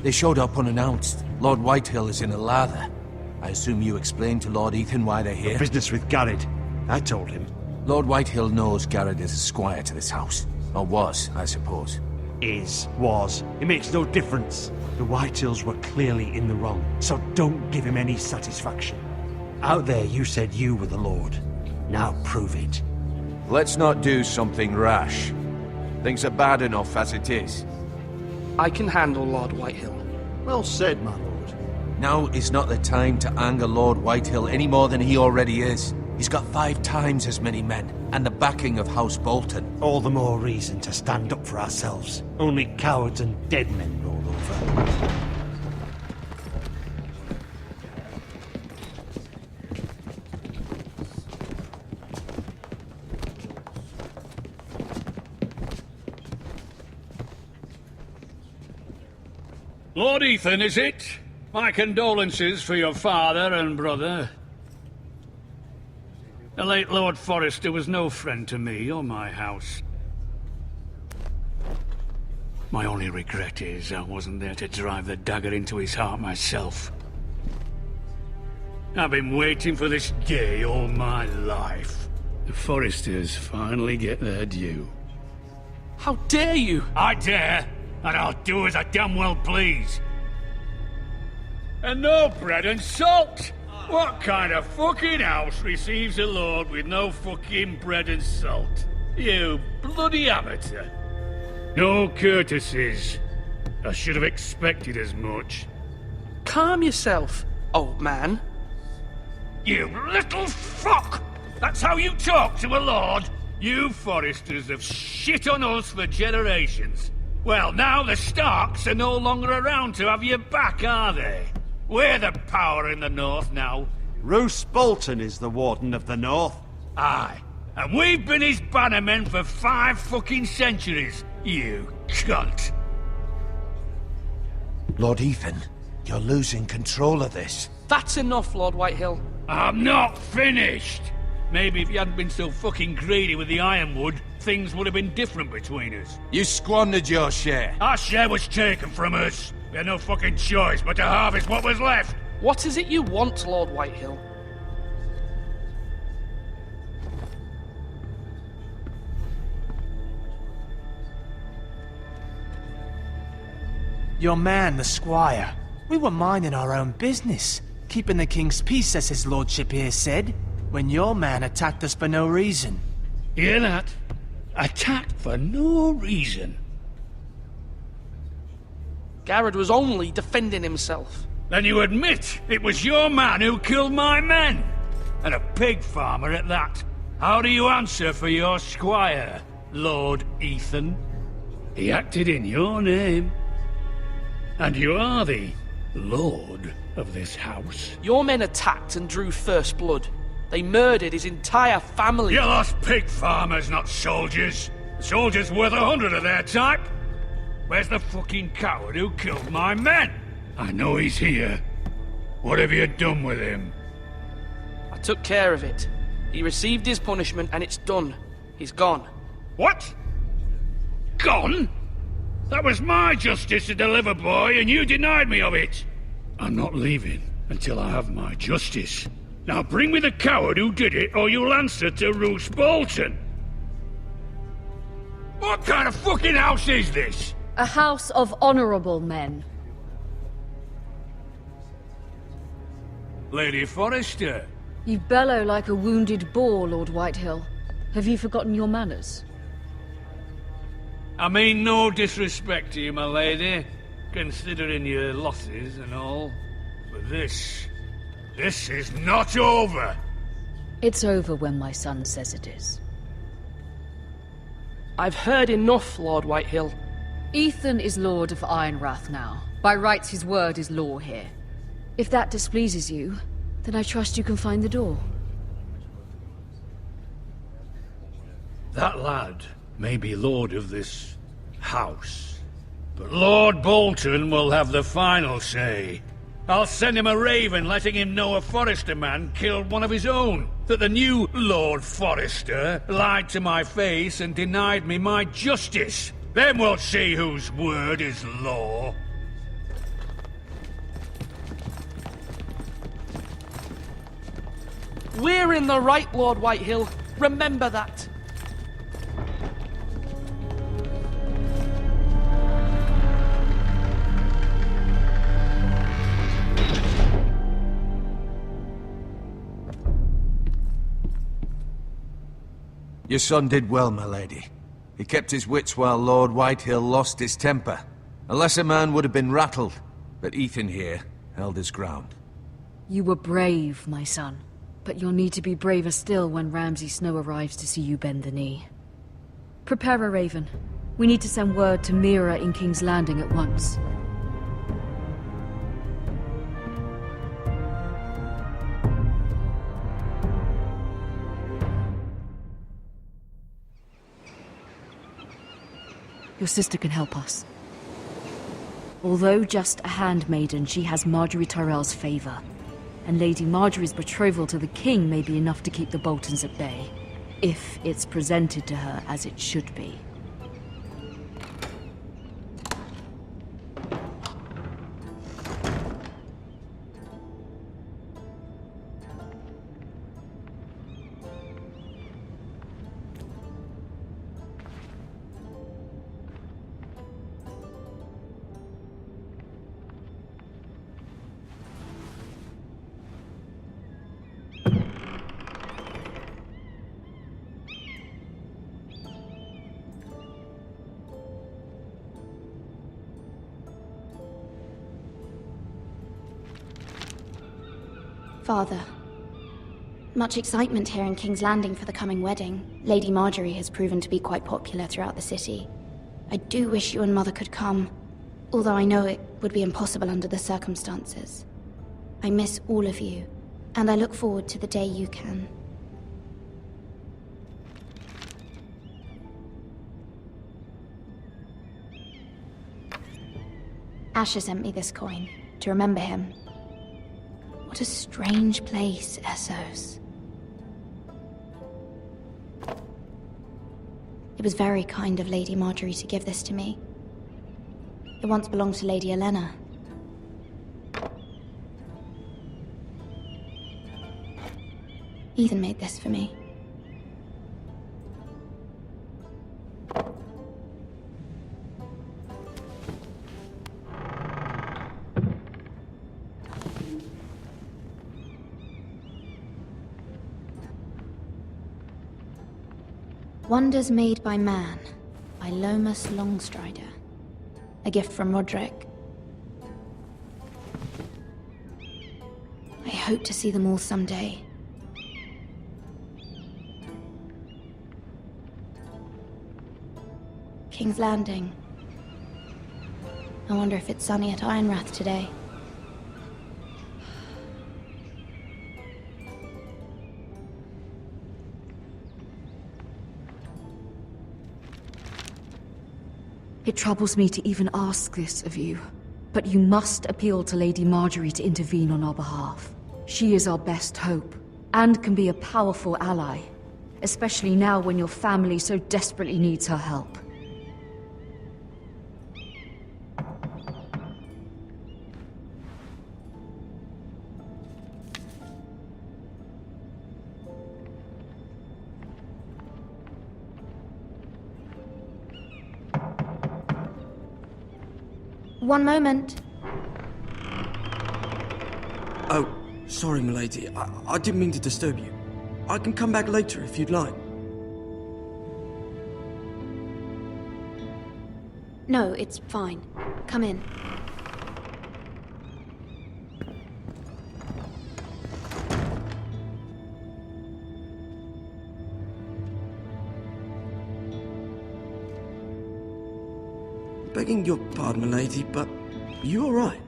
They showed up unannounced. Lord Whitehill is in a lather. I assume you explained to Lord Ethan why they're here? Business with Garrett. I told him. Lord Whitehill knows Garrett is a squire to this house. Or was, I suppose. Was. It makes no difference. The Whitehills were clearly in the wrong, so don't give him any satisfaction. Out there you said you were the Lord. Now prove it. Let's not do something rash. Things are bad enough as it is. I can handle Lord Whitehill. Well said, my lord. Now is not the time to anger Lord Whitehill any more than he already is. He's got 5 times as many men, and the backing of House Bolton. All the more reason to stand up for ourselves. Only cowards and dead men roll over. Lord Ethan, is it? My condolences for your father and brother. The late Lord Forrester was no friend to me or my house. My only regret is I wasn't there to drive the dagger into his heart myself. I've been waiting for this day all my life. The Forresters finally get their due. How dare you! I dare! And I'll do as I damn well please. And no bread and salt! What kind of fucking house receives a lord with no fucking bread and salt? You bloody amateur. No courtesies. I should have expected as much. Calm yourself, old man. You little fuck! That's how you talk to a lord? You Forresters have shit on us for generations. Well, now the Starks are no longer around to have your back, are they? We're the power in the north now. Roose Bolton is the Warden of the North. Aye, And we've been his bannermen for 5 fucking centuries, you cunt. Lord Ethan, you're losing control of this. That's enough, Lord Whitehill. I'm not finished. Maybe if you hadn't been so fucking greedy with the ironwood, things would have been different between us. You squandered your share. Our share was taken from us. We had no fucking choice but to harvest what was left. What is it you want, Lord Whitehill? Your man, the squire. We were minding our own business, keeping the king's peace, as his lordship here said, when your man attacked us for no reason. Hear that? Attacked for no reason. Garrett was only defending himself. Then you admit it was your man who killed my men? And a pig farmer at that. How do you answer for your squire, Lord Ethan? He acted in your name. And you are the lord of this house. Your men attacked and drew first blood. They murdered his entire family. You lost pig farmers, not soldiers. The soldiers worth 100 of their type. Where's the fucking coward who killed my men? I know he's here. What have you done with him? I took care of it. He received his punishment and it's done. He's gone. What? Gone? That was my justice to deliver, boy, and you denied me of it. I'm not leaving until I have my justice. Now bring me the coward who did it, or you'll answer to Roose Bolton. What kind of fucking house is this? A house of honorable men. Lady Forrester. You bellow like a wounded boar, Lord Whitehill. Have you forgotten your manners? I mean no disrespect to you, my lady, considering your losses and all. But this is not over. It's over when my son says it is. I've heard enough, Lord Whitehill. Ethan is Lord of Ironrath now. By rights, his word is law here. If that displeases you, then I trust you can find the door. That lad may be lord of this house, but Lord Bolton will have the final say. I'll send him a raven letting him know a Forrester man killed one of his own, that the new Lord Forrester lied to my face and denied me my justice. Then we'll see whose word is law. We're in the right, Lord Whitehill. Remember that. Your son did well, my lady. He kept his wits while Lord Whitehill lost his temper. A lesser man would have been rattled, but Ethan here held his ground. You were brave, my son. But you'll need to be braver still when Ramsay Snow arrives to see you bend the knee. Prepare a raven. We need to send word to Mira in King's Landing at once. Your sister can help us. Although just a handmaiden, she has Marjorie Tyrell's favor. And Lady Marjorie's betrothal to the king may be enough to keep the Boltons at bay, if it's presented to her as it should be. Father, much excitement here in King's Landing for the coming wedding. Lady Marjorie has proven to be quite popular throughout the city. I do wish you and Mother could come, although I know it would be impossible under the circumstances. I miss all of you, and I look forward to the day you can. Asher sent me this coin, to remember him. What a strange place, Essos. It was very kind of Lady Marjorie to give this to me. It once belonged to Lady Olenna. Ethan made this for me. Wonders Made by Man, by Lomas Longstrider. A gift from Roderick. I hope to see them all someday. King's Landing. I wonder if it's sunny at Ironrath today. It troubles me to even ask this of you, but you must appeal to Lady Marjorie to intervene on our behalf. She is our best hope, and can be a powerful ally, especially now when your family so desperately needs her help. One moment. Oh, sorry, milady. I didn't mean to disturb you. I can come back later if you'd like. No, it's fine. Come in. Begging your pardon, milady, but you all right?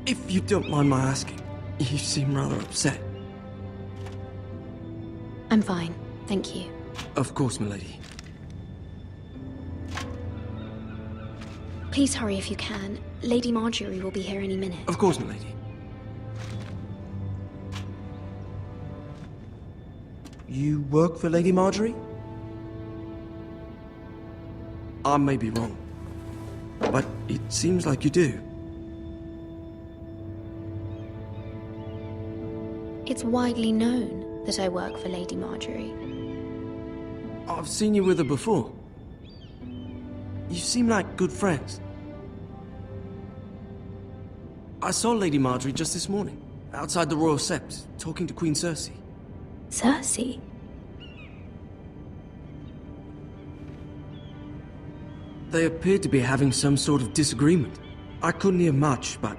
If you don't mind my asking, you seem rather upset. I'm fine, thank you. Of course, milady. Please hurry if you can. Lady Marjorie will be here any minute. Of course, milady. You work for Lady Marjorie? I may be wrong, but it seems like you do. It's widely known that I work for Lady Marjorie. I've seen you with her before. You seem like good friends. I saw Lady Marjorie just this morning, outside the Royal Sept, talking to Queen Cersei. Cersei? They appeared to be having some sort of disagreement. I couldn't hear much, but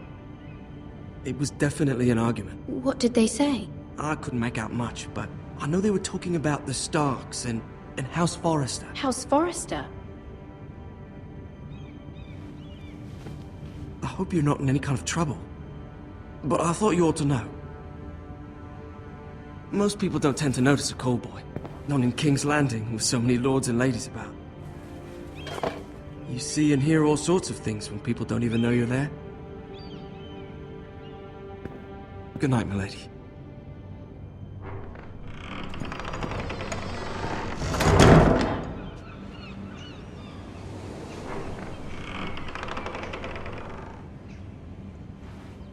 it was definitely an argument. What did they say? I couldn't make out much, but I know they were talking about the Starks and House Forrester. House Forrester? I hope you're not in any kind of trouble, but I thought you ought to know. Most people don't tend to notice a call boy, not in King's Landing with so many lords and ladies about. You see and hear all sorts of things when people don't even know you're there. Good night, milady.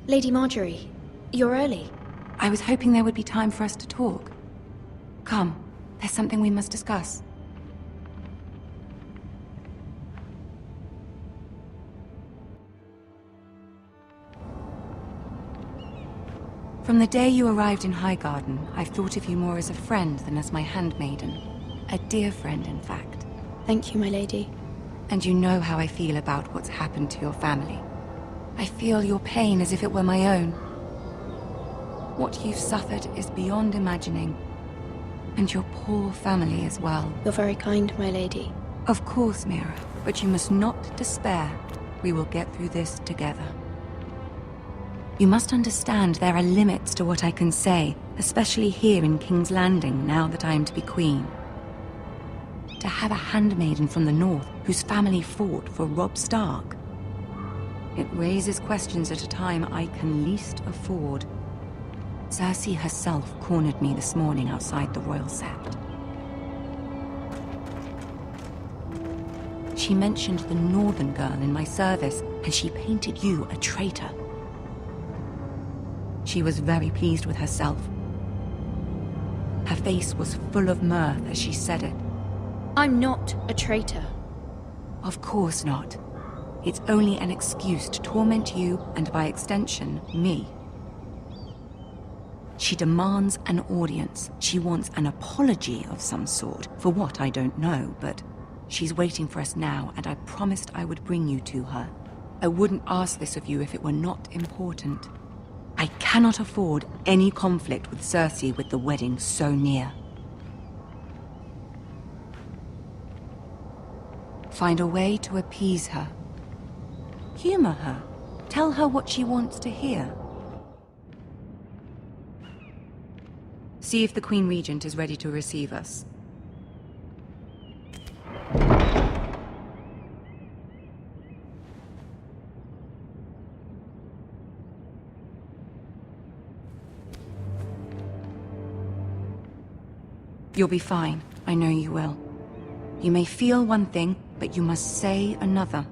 Lady Marjorie, you're early. I was hoping there would be time for us to talk. Come, there's something we must discuss. From the day you arrived in Highgarden, I've thought of you more as a friend than as my handmaiden. A dear friend, in fact. Thank you, my lady. And you know how I feel about what's happened to your family. I feel your pain as if it were my own. What you've suffered is beyond imagining. And your poor family as well. You're very kind, my lady. Of course, Mira, but you must not despair. We will get through this together. You must understand there are limits to what I can say, especially here in King's Landing, now that I am to be queen. To have a handmaiden from the north whose family fought for Robb Stark. It raises questions at a time I can least afford. Cersei herself cornered me this morning outside the Royal Sept. She mentioned the Northern girl in my service, and she painted you a traitor. She was very pleased with herself. Her face was full of mirth as she said it. I'm not a traitor. Of course not. It's only an excuse to torment you, and by extension, me. She demands an audience. She wants an apology of some sort, for what I don't know, but she's waiting for us now, and I promised I would bring you to her. I wouldn't ask this of you if it were not important. I cannot afford any conflict with Cersei with the wedding so near. Find a way to appease her. Humor her. Tell her what she wants to hear. See if the Queen Regent is ready to receive us. You'll be fine. I know you will. You may feel one thing, but you must say another.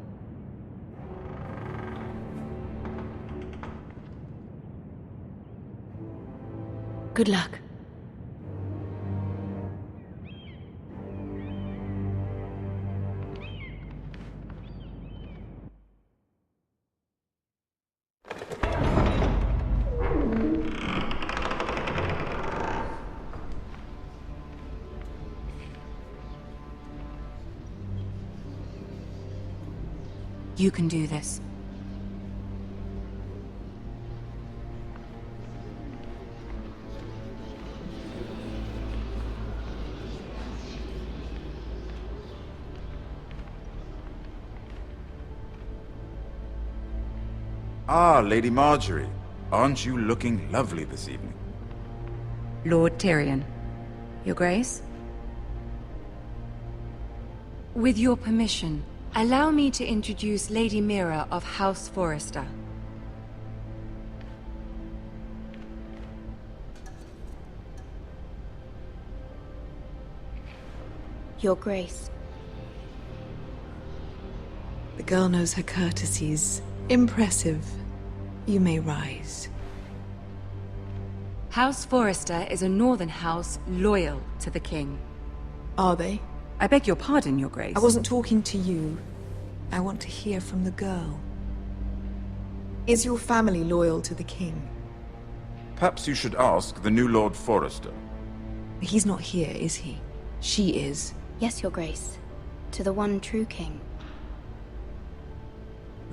Good luck. You can do this. Ah, Lady Marjorie. Aren't you looking lovely this evening? Lord Tyrion. Your Grace? With your permission, allow me to introduce Lady Mira of House Forrester. Your Grace. The girl knows her courtesies. Impressive. You may rise. House Forrester is a northern house loyal to the king. Are they? I beg your pardon, Your Grace. I wasn't talking to you. I want to hear from the girl. Is your family loyal to the king? Perhaps you should ask the new Lord Forrester. He's not here, is he? She is. Yes, Your Grace. To the one true king.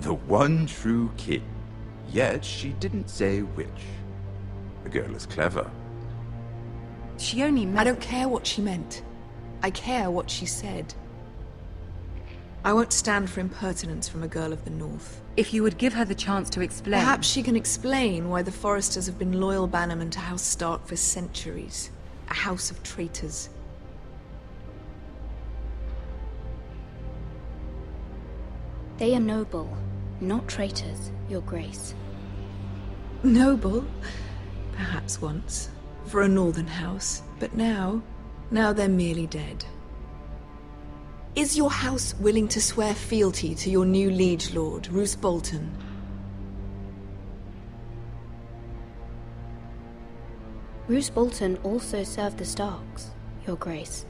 The one true king. Yet she didn't say which. The girl is clever. She only meant... I don't care what she meant. I care what she said. I won't stand for impertinence from a girl of the North. If you would give her the chance to explain... Perhaps she can explain why the Forresters have been loyal bannermen to House Stark for centuries. A house of traitors. They are noble, not traitors, Your Grace. Noble? Perhaps once. For a northern house. But now they're merely dead. Is your house willing to swear fealty to your new liege lord, Roose Bolton? Roose Bolton also served the Starks, Your Grace.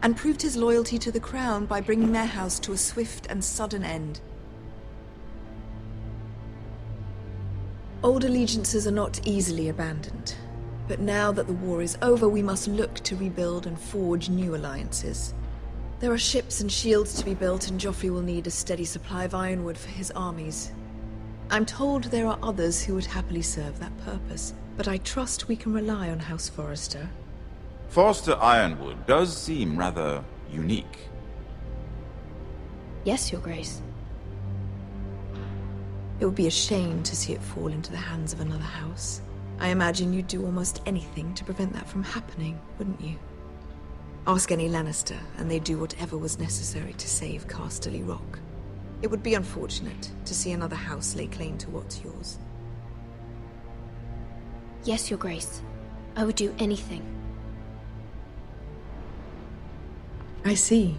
And proved his loyalty to the crown by bringing their house to a swift and sudden end. Old allegiances are not easily abandoned. But now that the war is over, we must look to rebuild and forge new alliances. There are ships and shields to be built, and Joffrey will need a steady supply of ironwood for his armies. I'm told there are others who would happily serve that purpose, but I trust we can rely on House Forrester. Forrester Ironwood does seem rather unique. Yes, Your Grace. It would be a shame to see it fall into the hands of another house. I imagine you'd do almost anything to prevent that from happening, wouldn't you? Ask any Lannister, and they'd do whatever was necessary to save Casterly Rock. It would be unfortunate to see another house lay claim to what's yours. Yes, Your Grace. I would do anything. I see.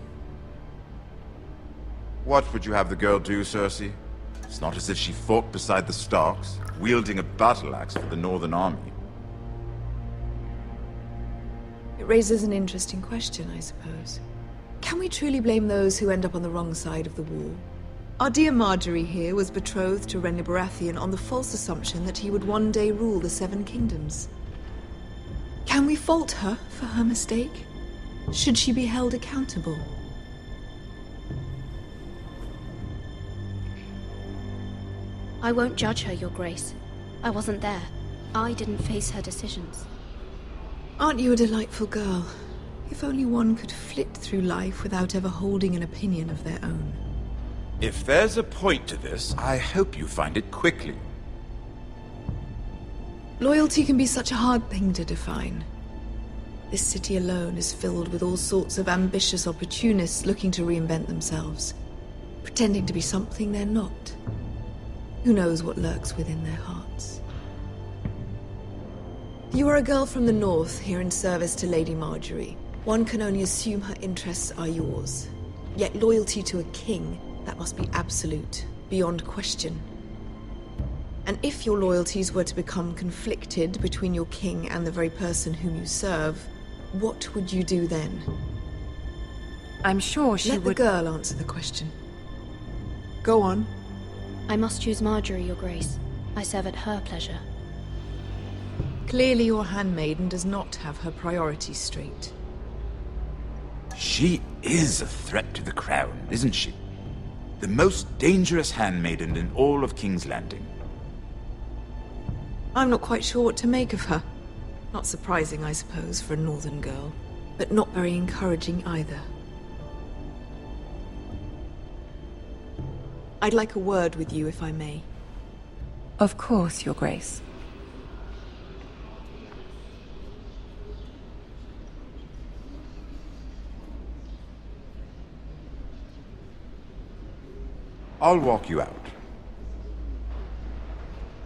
What would you have the girl do, Cersei? It's not as if she fought beside the Starks, wielding a battle axe for the Northern Army. It raises an interesting question, I suppose. Can we truly blame those who end up on the wrong side of the wall? Our dear Marjorie here was betrothed to Renly Baratheon on the false assumption that he would one day rule the Seven Kingdoms. Can we fault her for her mistake? Should she be held accountable? I won't judge her, Your Grace. I wasn't there. I didn't face her decisions. Aren't you a delightful girl? If only one could flit through life without ever holding an opinion of their own. If there's a point to this, I hope you find it quickly. Loyalty can be such a hard thing to define. This city alone is filled with all sorts of ambitious opportunists looking to reinvent themselves, pretending to be something they're not. Who knows what lurks within their hearts? You are a girl from the north, here in service to Lady Marjorie. One can only assume her interests are yours. Yet loyalty to a king, that must be absolute, beyond question. And if your loyalties were to become conflicted between your king and the very person whom you serve, what would you do then? I'm sure she would... Let the girl answer the question. Go on. I must choose Marjorie, Your Grace. I serve at her pleasure. Clearly your handmaiden does not have her priorities straight. She is a threat to the crown, isn't she? The most dangerous handmaiden in all of King's Landing. I'm not quite sure what to make of her. Not surprising, I suppose, for a northern girl, but not very encouraging either. I'd like a word with you, if I may. Of course, Your Grace. I'll walk you out.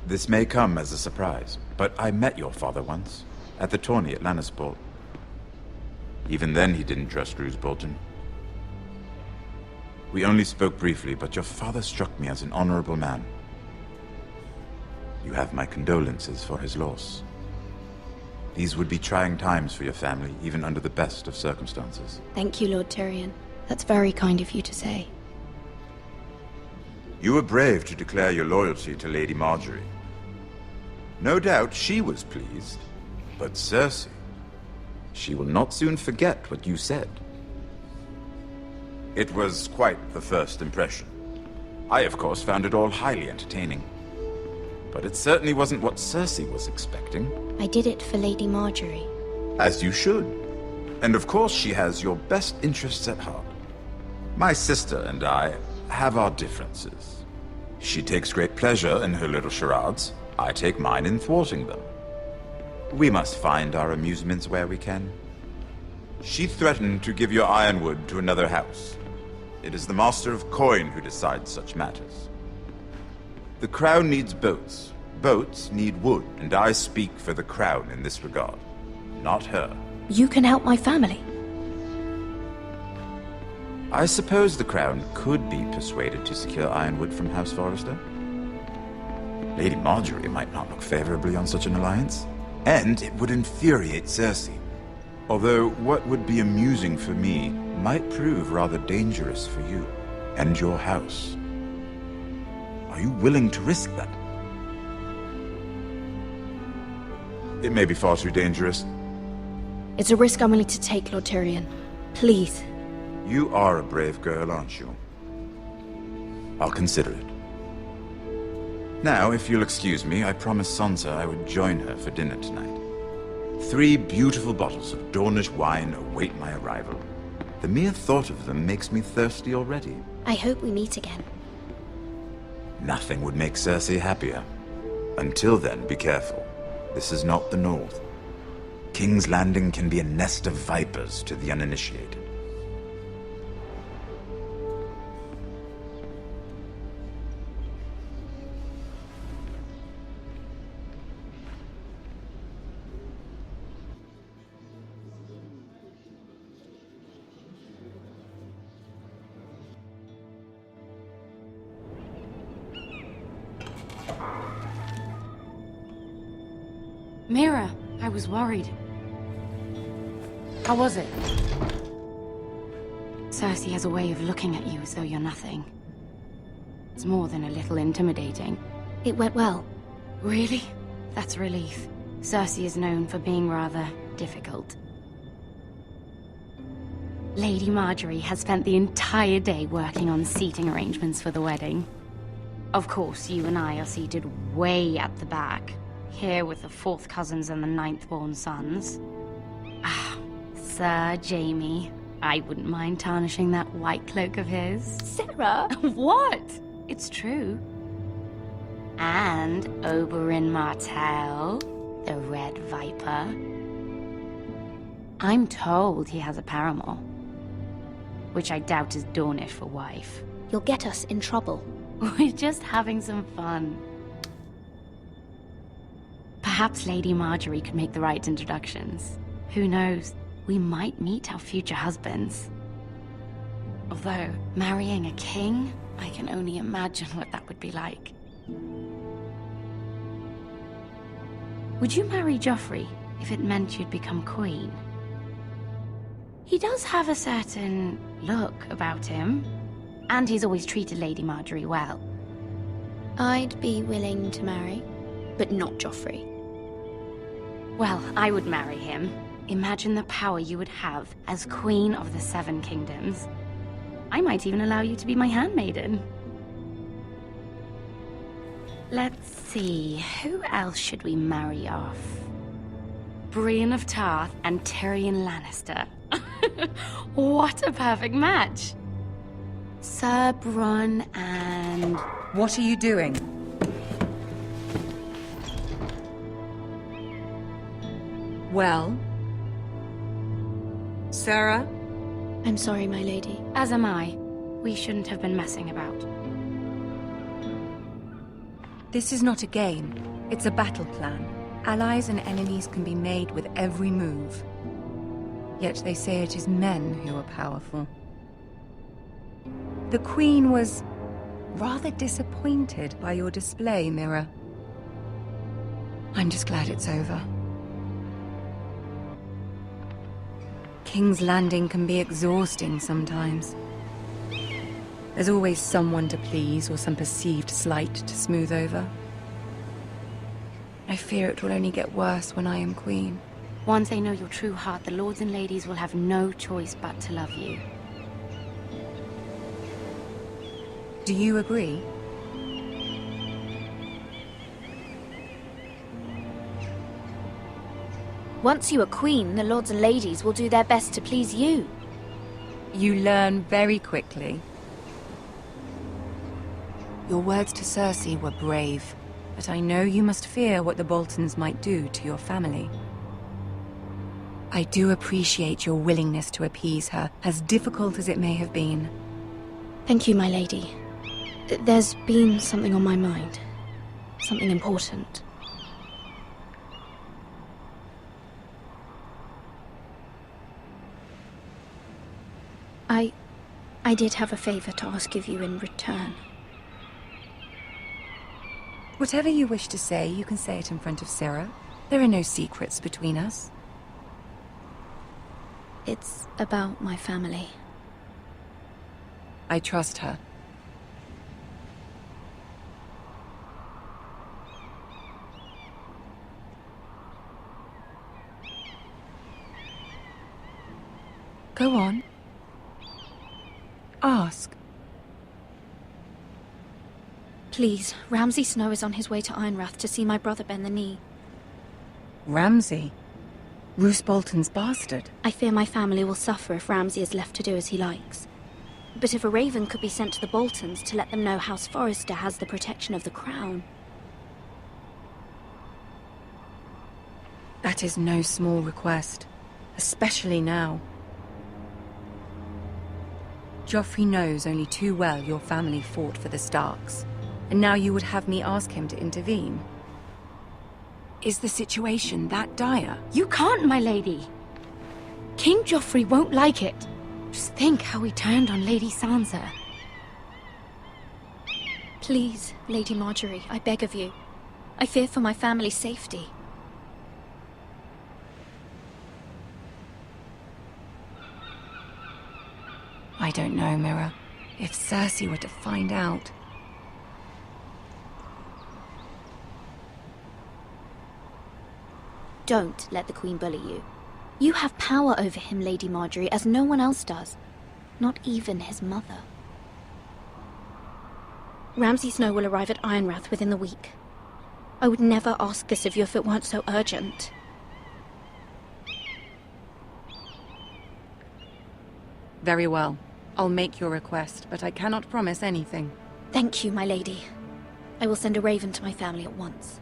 This may come as a surprise, but I met your father once, at the tourney at Lannisport. Even then he didn't trust Roose Bolton. We only spoke briefly, but your father struck me as an honorable man. You have my condolences for his loss. These would be trying times for your family, even under the best of circumstances. Thank you, Lord Tyrion. That's very kind of you to say. You were brave to declare your loyalty to Lady Marjorie. No doubt she was pleased, but Cersei, she will not soon forget what you said. It was quite the first impression. I, of course, found it all highly entertaining. But it certainly wasn't what Cersei was expecting. I did it for Lady Marjorie. As you should. And of course she has your best interests at heart. My sister and I have our differences. She takes great pleasure in her little charades. I take mine in thwarting them. We must find our amusements where we can. She threatened to give your ironwood to another house. It is the Master of Coin who decides such matters. The Crown needs boats. Boats need wood, and I speak for the Crown in this regard, not her. You can help my family. I suppose the Crown could be persuaded to secure ironwood from House Forrester. Lady Marjorie might not look favorably on such an alliance, and it would infuriate Cersei. Although what would be amusing for me might prove rather dangerous for you and your house. Are you willing to risk that? It may be far too dangerous. It's a risk I'm willing to take, Lord Tyrion. Please. You are a brave girl, aren't you? I'll consider it. Now, if you'll excuse me, I promised Sansa I would join her for dinner tonight. 3 beautiful bottles of Dornish wine await my arrival. The mere thought of them makes me thirsty already. I hope we meet again. Nothing would make Cersei happier. Until then, be careful. This is not the North. King's Landing can be a nest of vipers to the uninitiated. Mira, I was worried. How was it? Cersei has a way of looking at you as though you're nothing. It's more than a little intimidating. It went well. Really? That's a relief. Cersei is known for being rather difficult. Lady Marjorie has spent the entire day working on seating arrangements for the wedding. Of course, you and I are seated way at the back, here with the 4th cousins and the 9th-born sons. Ah, Sir Jaime. I wouldn't mind tarnishing that white cloak of his. Sarah! What? It's true. And Oberyn Martell, the Red Viper. I'm told he has a paramour, which I doubt is Dornish for wife. You'll get us in trouble. We're just having some fun. Perhaps Lady Marjorie could make the right introductions. Who knows? We might meet our future husbands. Although, marrying a king, I can only imagine what that would be like. Would you marry Joffrey if it meant you'd become queen? He does have a certain look about him, and he's always treated Lady Marjorie well. I'd be willing to marry, but not Joffrey. Well, I would marry him. Imagine the power you would have as Queen of the 7 Kingdoms. I might even allow you to be my handmaiden. Let's see, who else should we marry off? Brienne of Tarth and Tyrion Lannister. What a perfect match! Sir Bronn and... What are you doing? Well? Sarah? I'm sorry, my lady. As am I. We shouldn't have been messing about. This is not a game. It's a battle plan. Allies and enemies can be made with every move. Yet they say it is men who are powerful. The Queen was rather disappointed by your display, Mira. I'm just glad it's over. King's Landing can be exhausting sometimes. There's always someone to please or some perceived slight to smooth over. I fear it will only get worse when I am queen. Once they know your true heart, the lords and ladies will have no choice but to love you. Do you agree? Once you are queen, the lords and ladies will do their best to please you. You learn very quickly. Your words to Cersei were brave, but I know you must fear what the Boltons might do to your family. I do appreciate your willingness to appease her, as difficult as it may have been. Thank you, my lady. There's been something on my mind. Something important. I did have a favor to ask of you in return. Whatever you wish to say, you can say it in front of Sarah. There are no secrets between us. It's about my family. I trust her. Go on. Ask. Please, Ramsay Snow is on his way to Ironrath to see my brother bend the knee. Ramsay? Roose Bolton's bastard? I fear my family will suffer if Ramsay is left to do as he likes. But if a raven could be sent to the Boltons to let them know House Forrester has the protection of the crown... That is no small request, especially now. Joffrey knows only too well your family fought for the Starks, and now you would have me ask him to intervene. Is the situation that dire? You can't, my lady! King Joffrey won't like it. Just think how he turned on Lady Sansa. Please, Lady Marjorie, I beg of you. I fear for my family's safety. I don't know, Mirror. If Cersei were to find out... Don't let the Queen bully you. You have power over him, Lady Marjorie, as no one else does. Not even his mother. Ramsay Snow will arrive at Ironrath within the week. I would never ask this of you if it weren't so urgent. Very well. I'll make your request, but I cannot promise anything. Thank you, my lady. I will send a raven to my family at once.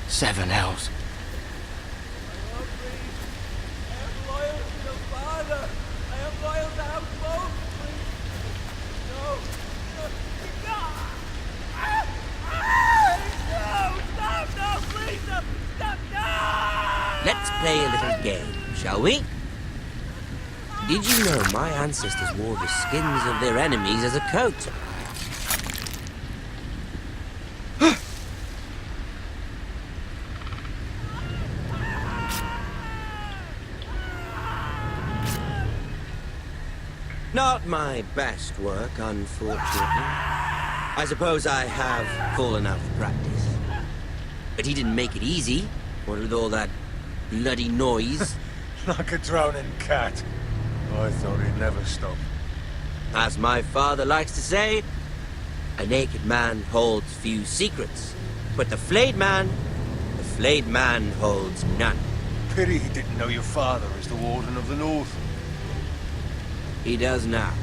Seven hells. Let's play a little game, shall we? Did you know my ancestors wore the skins of their enemies as a coat? Not my best work, unfortunately. I suppose I have fallen out of practice. But he didn't make it easy, what with all that bloody noise. Like a drowning cat. I thought he'd never stop. As my father likes to say, a naked man holds few secrets, but the flayed man holds none. Pity he didn't know your father is the Warden of the North. He does now.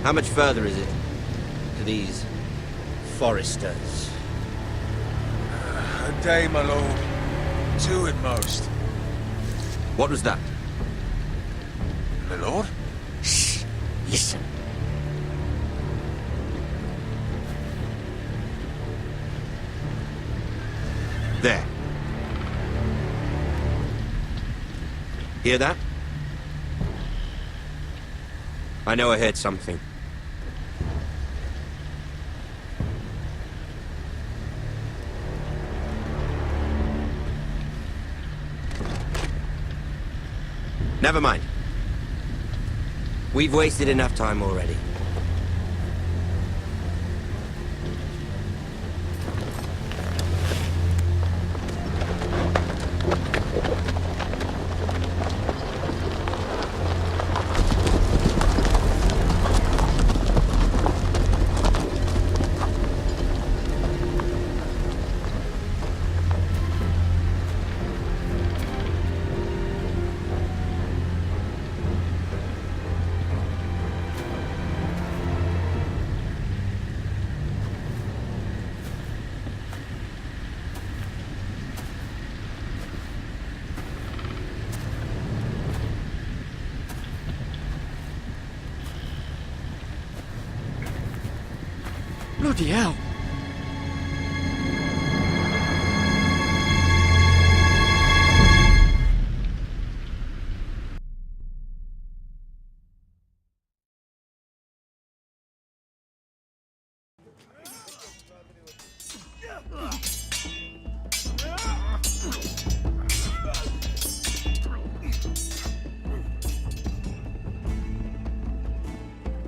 How much further is it to these Forresters? A day, my lord. 2 at most. What was that? My lord? Shh! Listen. There. Hear that? I know I heard something. Never mind. We've wasted enough time already. Bloody hell!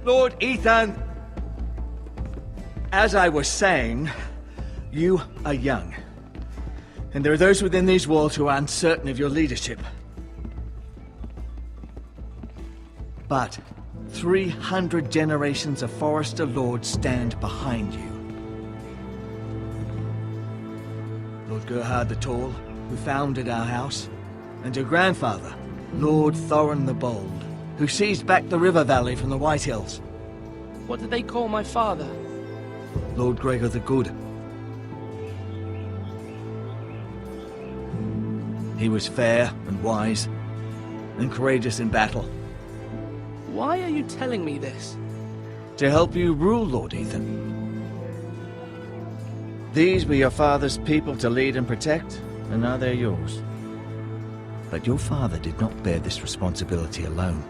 Lord Ethan, as I was saying, you are young. And there are those within these walls who are uncertain of your leadership. But 300 generations of Forrester lords stand behind you. Lord Gerhard the Tall, who founded our house, and your grandfather, Lord Thorin the Bold, who seized back the river valley from the White Hills. What did they call my father? Lord Gregor the Good. He was fair and wise, and courageous in battle. Why are you telling me this? To help you rule, Lord Ethan. These were your father's people to lead and protect, and now they're yours. But your father did not bear this responsibility alone.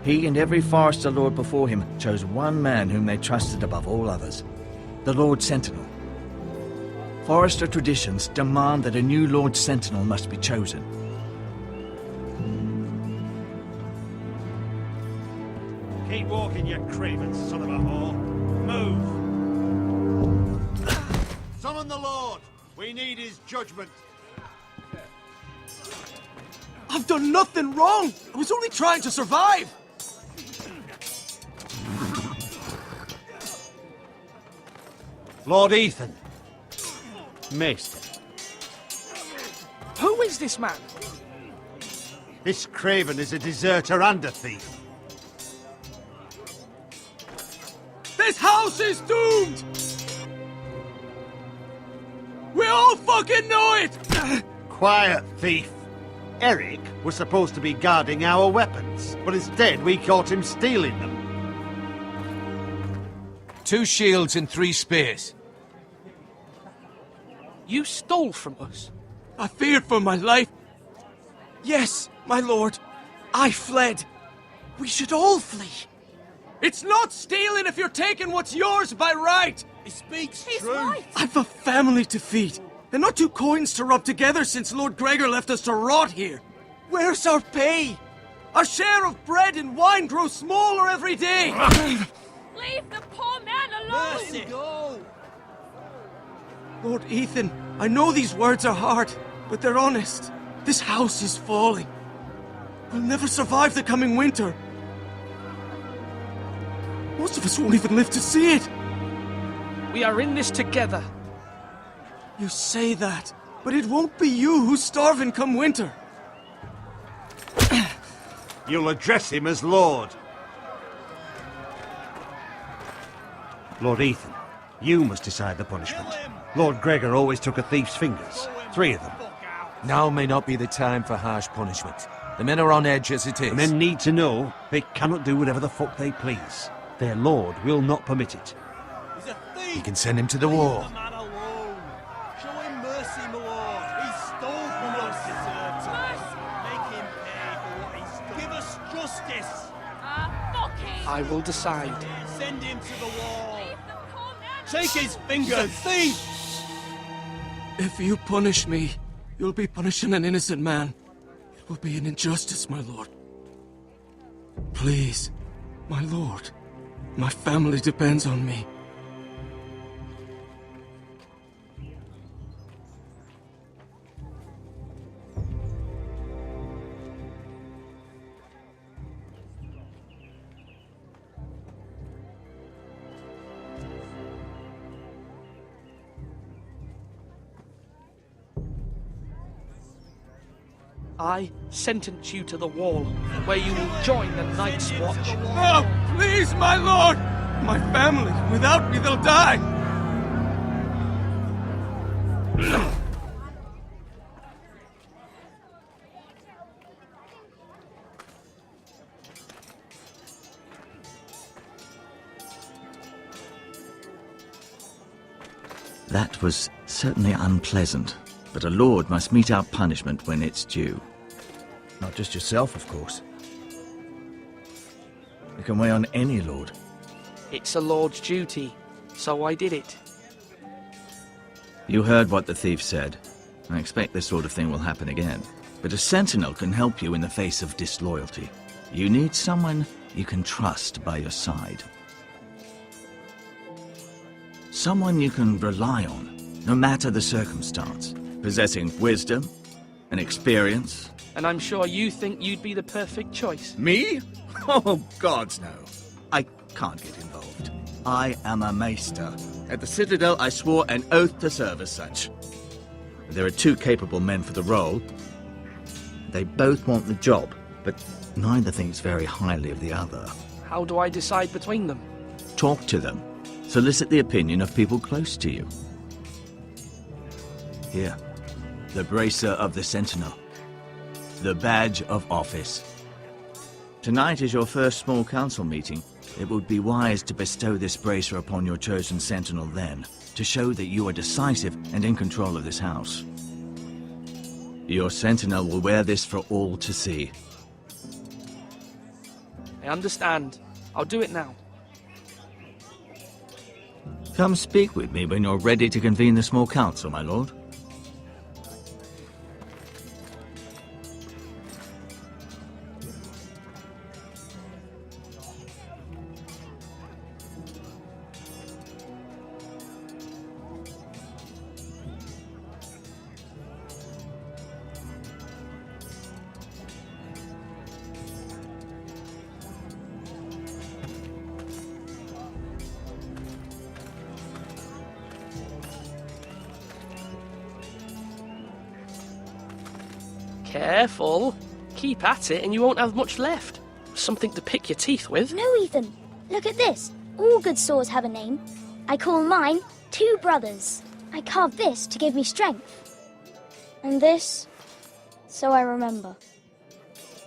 He and every Forrester Lord before him chose one man whom they trusted above all others, the Lord Sentinel. Forrester traditions demand that a new Lord Sentinel must be chosen. Keep walking, you craven son of a whore. Move! Summon the Lord! We need his judgment. I've done nothing wrong! I was only trying to survive! Lord Ethan. Maester. Who is this man? This craven is a deserter and a thief. This house is doomed! We all fucking know it! Quiet, thief. Eric was supposed to be guarding our weapons, but instead we caught him stealing them. 2 shields and 3 spears. You stole from us. I feared for my life. Yes, my lord. I fled. We should all flee. It's not stealing if you're taking what's yours by right. He speaks He's true. right. I've a family to feed, and not 2 coins to rub together since Lord Gregor left us to rot here. Where's our pay? Our share of bread and wine grows smaller every day. Leave the poor man alone! Let him go. Lord Ethan, I know these words are hard, but they're honest. This house is falling. We'll never survive the coming winter. Most of us won't even live to see it. We are in this together. You say that, but it won't be you who's starving come winter. You'll address him as Lord. Lord Ethan, you must decide the punishment. Lord Gregor always took a thief's fingers. 3 of them. Now may not be the time for harsh punishment. The men are on edge as it is. The men need to know they cannot do whatever the fuck they please. Their lord will not permit it. He's a thief! You can send him to the wall. Leave the man alone. Show him mercy, my lord. He stole from us. Make him pay for what he stole. Give us justice. I will decide. Send him to the wall. Take his fingers, thief! If you punish me, you'll be punishing an innocent man. It will be an injustice, my lord. Please, my lord. My family depends on me. I sentence you to the wall, where you will join the Night's Watch. No, please, my lord! My family, without me, they'll die! That was certainly unpleasant, but a lord must mete out punishment when it's due. Not just yourself, of course. It can weigh on any lord. It's a lord's duty, so I did it. You heard what the thief said. I expect this sort of thing will happen again. But a sentinel can help you in the face of disloyalty. You need someone you can trust by your side. Someone you can rely on, no matter the circumstance. Possessing wisdom and experience. And I'm sure you think you'd be the perfect choice. Me? Oh, gods no. I can't get involved. I am a maester. At the Citadel, I swore an oath to serve as such. There are 2 capable men for the role. They both want the job, but neither thinks very highly of the other. How do I decide between them? Talk to them. Solicit the opinion of people close to you. Here. The bracer of the Sentinel. The badge of office. Tonight is your first small council meeting. It would be wise to bestow this bracer upon your chosen Sentinel then, to show that you are decisive and in control of this house. Your Sentinel will wear this for all to see. I understand. I'll do it now. Come speak with me when you're ready to convene the small council, my lord. Careful. Keep at it and you won't have much left. Something to pick your teeth with. No, Ethan. Look at this. All good swords have a name. I call mine Two Brothers. I carved this to give me strength. And this, so I remember.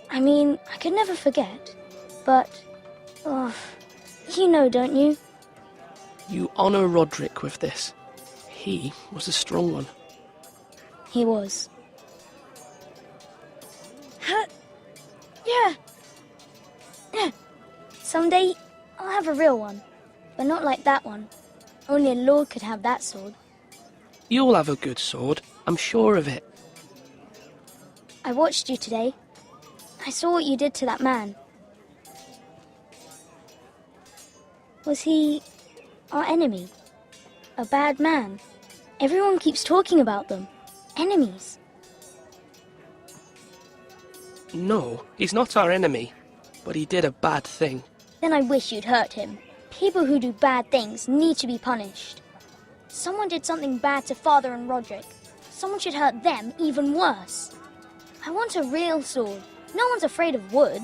I mean, I could never forget. But, you know, don't you? You honor Roderick with this. He was a strong one. He was. Yeah. Someday, I'll have a real one. But not like that one. Only a lord could have that sword. You'll have a good sword. I'm sure of it. I watched you today. I saw what you did to that man. Was he our enemy? A bad man? Everyone keeps talking about them. Enemies. No, he's not our enemy. But he did a bad thing. Then I wish you'd hurt him. People who do bad things need to be punished. Someone did something bad to Father and Roderick. Someone should hurt them even worse. I want a real sword. No one's afraid of wood.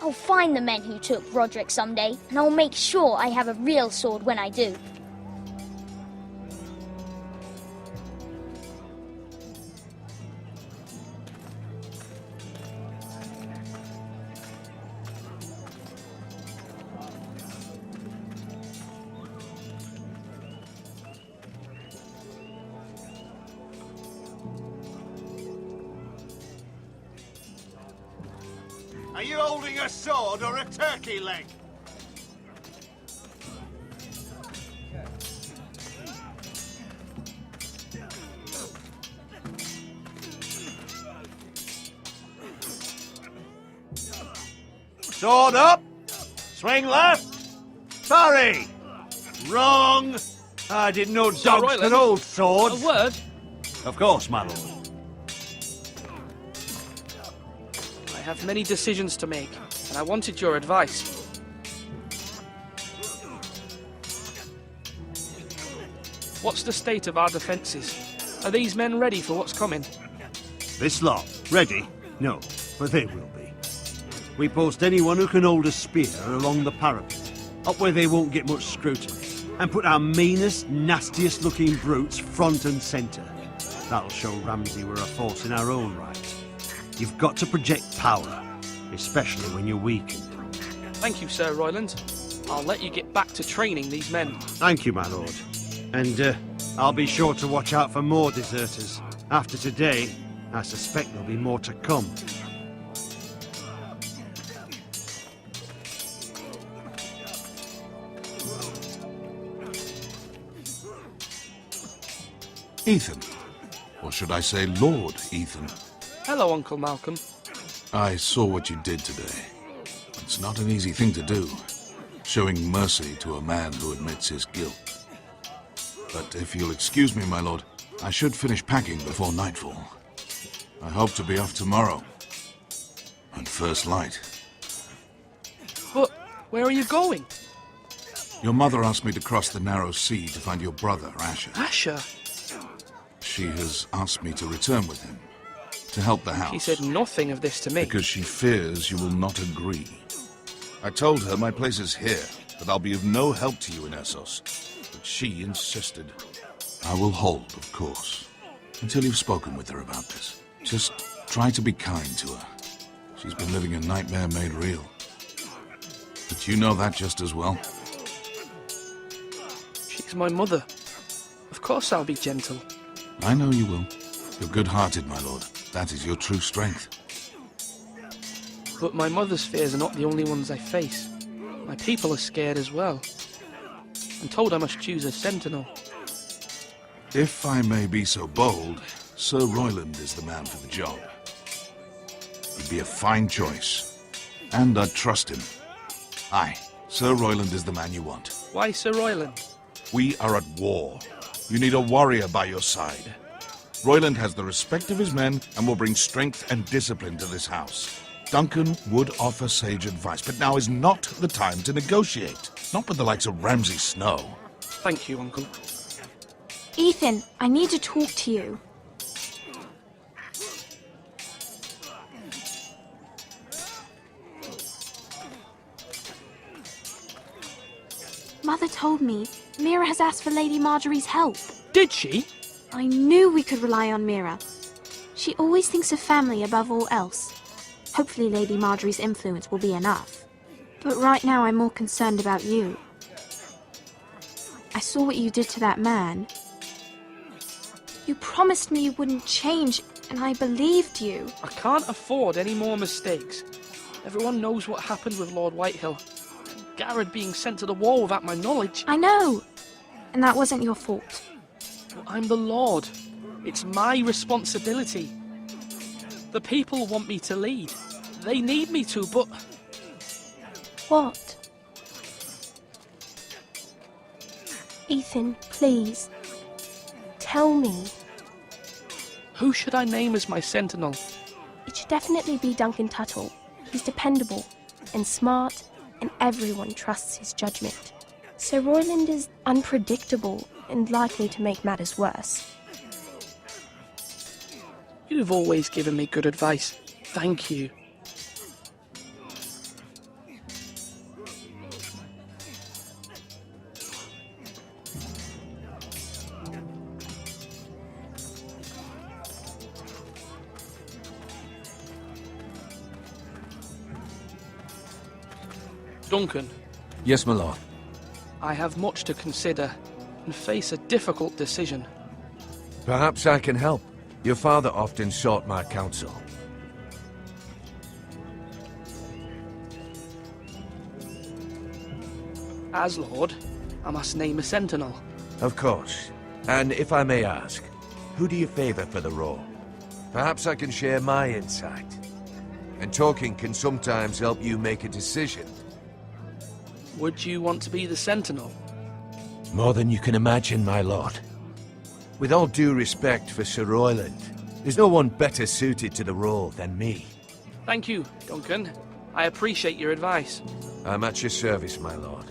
I'll find the men who took Roderick someday, and I'll make sure I have a real sword when I do. Are you holding a sword or a turkey leg? Sword up! Swing left! Sorry! Wrong! I didn't know dogs could hold swords. A word? Of course, my lord. I have many decisions to make, and I wanted your advice. What's the state of our defences? Are these men ready for what's coming? This lot, ready? No, but they will be. We post anyone who can hold a spear along the parapet, up where they won't get much scrutiny, and put our meanest, nastiest looking brutes front and centre. That'll show Ramsay we're a force in our own right. You've got to project power, especially when you're weakened. Thank you, Sir Royland. I'll let you get back to training these men. Thank you, my lord. And I'll be sure to watch out for more deserters. After today, I suspect there'll be more to come. Ethan. Or should I say Lord Ethan? Hello, Uncle Malcolm. I saw what you did today. It's not an easy thing to do, showing mercy to a man who admits his guilt. But if you'll excuse me, my lord, I should finish packing before nightfall. I hope to be off tomorrow. And first light. But where are you going? Your mother asked me to cross the narrow sea to find your brother, Asher. Asher? She has asked me to return with him, to help the house. She said nothing of this to me. Because she fears you will not agree. I told her my place is here, that I'll be of no help to you in Essos. But she insisted. I will hold, of course. until you've spoken with her about this. Just try to be kind to her. She's been living a nightmare made real. But you know that just as well. She's my mother. Of course I'll be gentle. I know you will. You're good-hearted, my lord. That is your true strength. But my mother's fears are not the only ones I face. My people are scared as well. I'm told I must choose a sentinel. If I may be so bold, Sir Royland is the man for the job. He'd be a fine choice. And I'd trust him. Aye, Sir Royland is the man you want. Why Sir Royland? We are at war. You need a warrior by your side. Royland has the respect of his men and will bring strength and discipline to this house. Duncan would offer sage advice, but now is not the time to negotiate. Not with the likes of Ramsay Snow. Thank you, Uncle. Ethan, I need to talk to you. Mother told me Mira has asked for Lady Marjorie's help. Did she? I knew we could rely on Mira. She always thinks of family above all else. Hopefully Lady Marjorie's influence will be enough. But right now I'm more concerned about you. I saw what you did to that man. You promised me you wouldn't change, and I believed you. I can't afford any more mistakes. Everyone knows what happened with Lord Whitehill. Garrett being sent to the wall without my knowledge. I know. And that wasn't your fault. But I'm the Lord. It's my responsibility. The people want me to lead. They need me to, but... What? Ethan, please. Tell me. Who should I name as my sentinel? It should definitely be Duncan Tuttle. He's dependable and smart, and everyone trusts his judgment. Sir Royland is unpredictable and likely to make matters worse. You've always given me good advice. Thank you. Duncan. Yes, my lord. I have much to consider and face a difficult decision. Perhaps I can help. Your father often sought my counsel. As Lord, I must name a sentinel. Of course. And if I may ask, who do you favor for the role? Perhaps I can share my insight. And talking can sometimes help you make a decision. Would you want to be the sentinel? More than you can imagine, my lord. With all due respect for Sir Royland, there's no one better suited to the role than me. Thank you, Duncan. I appreciate your advice. I'm at your service, my lord.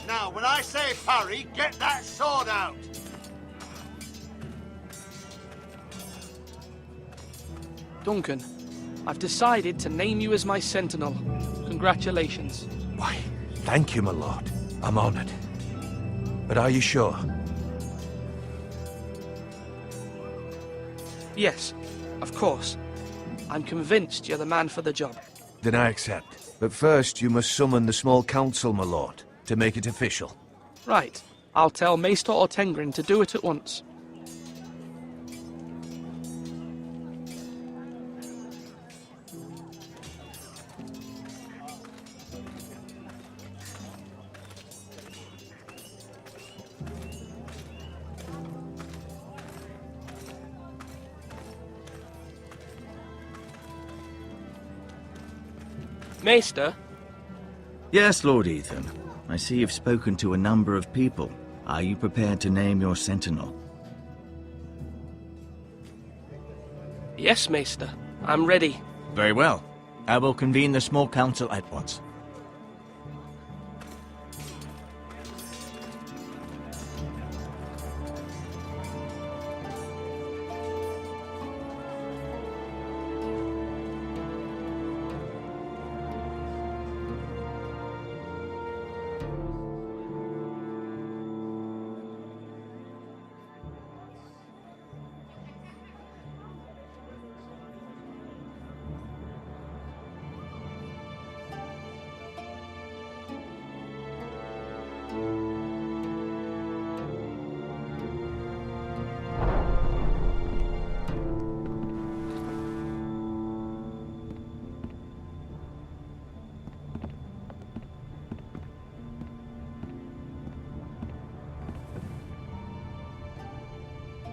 Now, when I say parry, get that sword out! Duncan, I've decided to name you as my sentinel. Congratulations. Why, thank you, my lord. I'm honored. But are you sure? Yes, of course. I'm convinced you're the man for the job. Then I accept. But first, you must summon the small council, my lord, to make it official. Right. I'll tell Maester Ortengrin to do it at once. Maester? Yes, Lord Ethan. I see you've spoken to a number of people. Are you prepared to name your sentinel? Yes, Maester. I'm ready. Very well. I will convene the small council at once.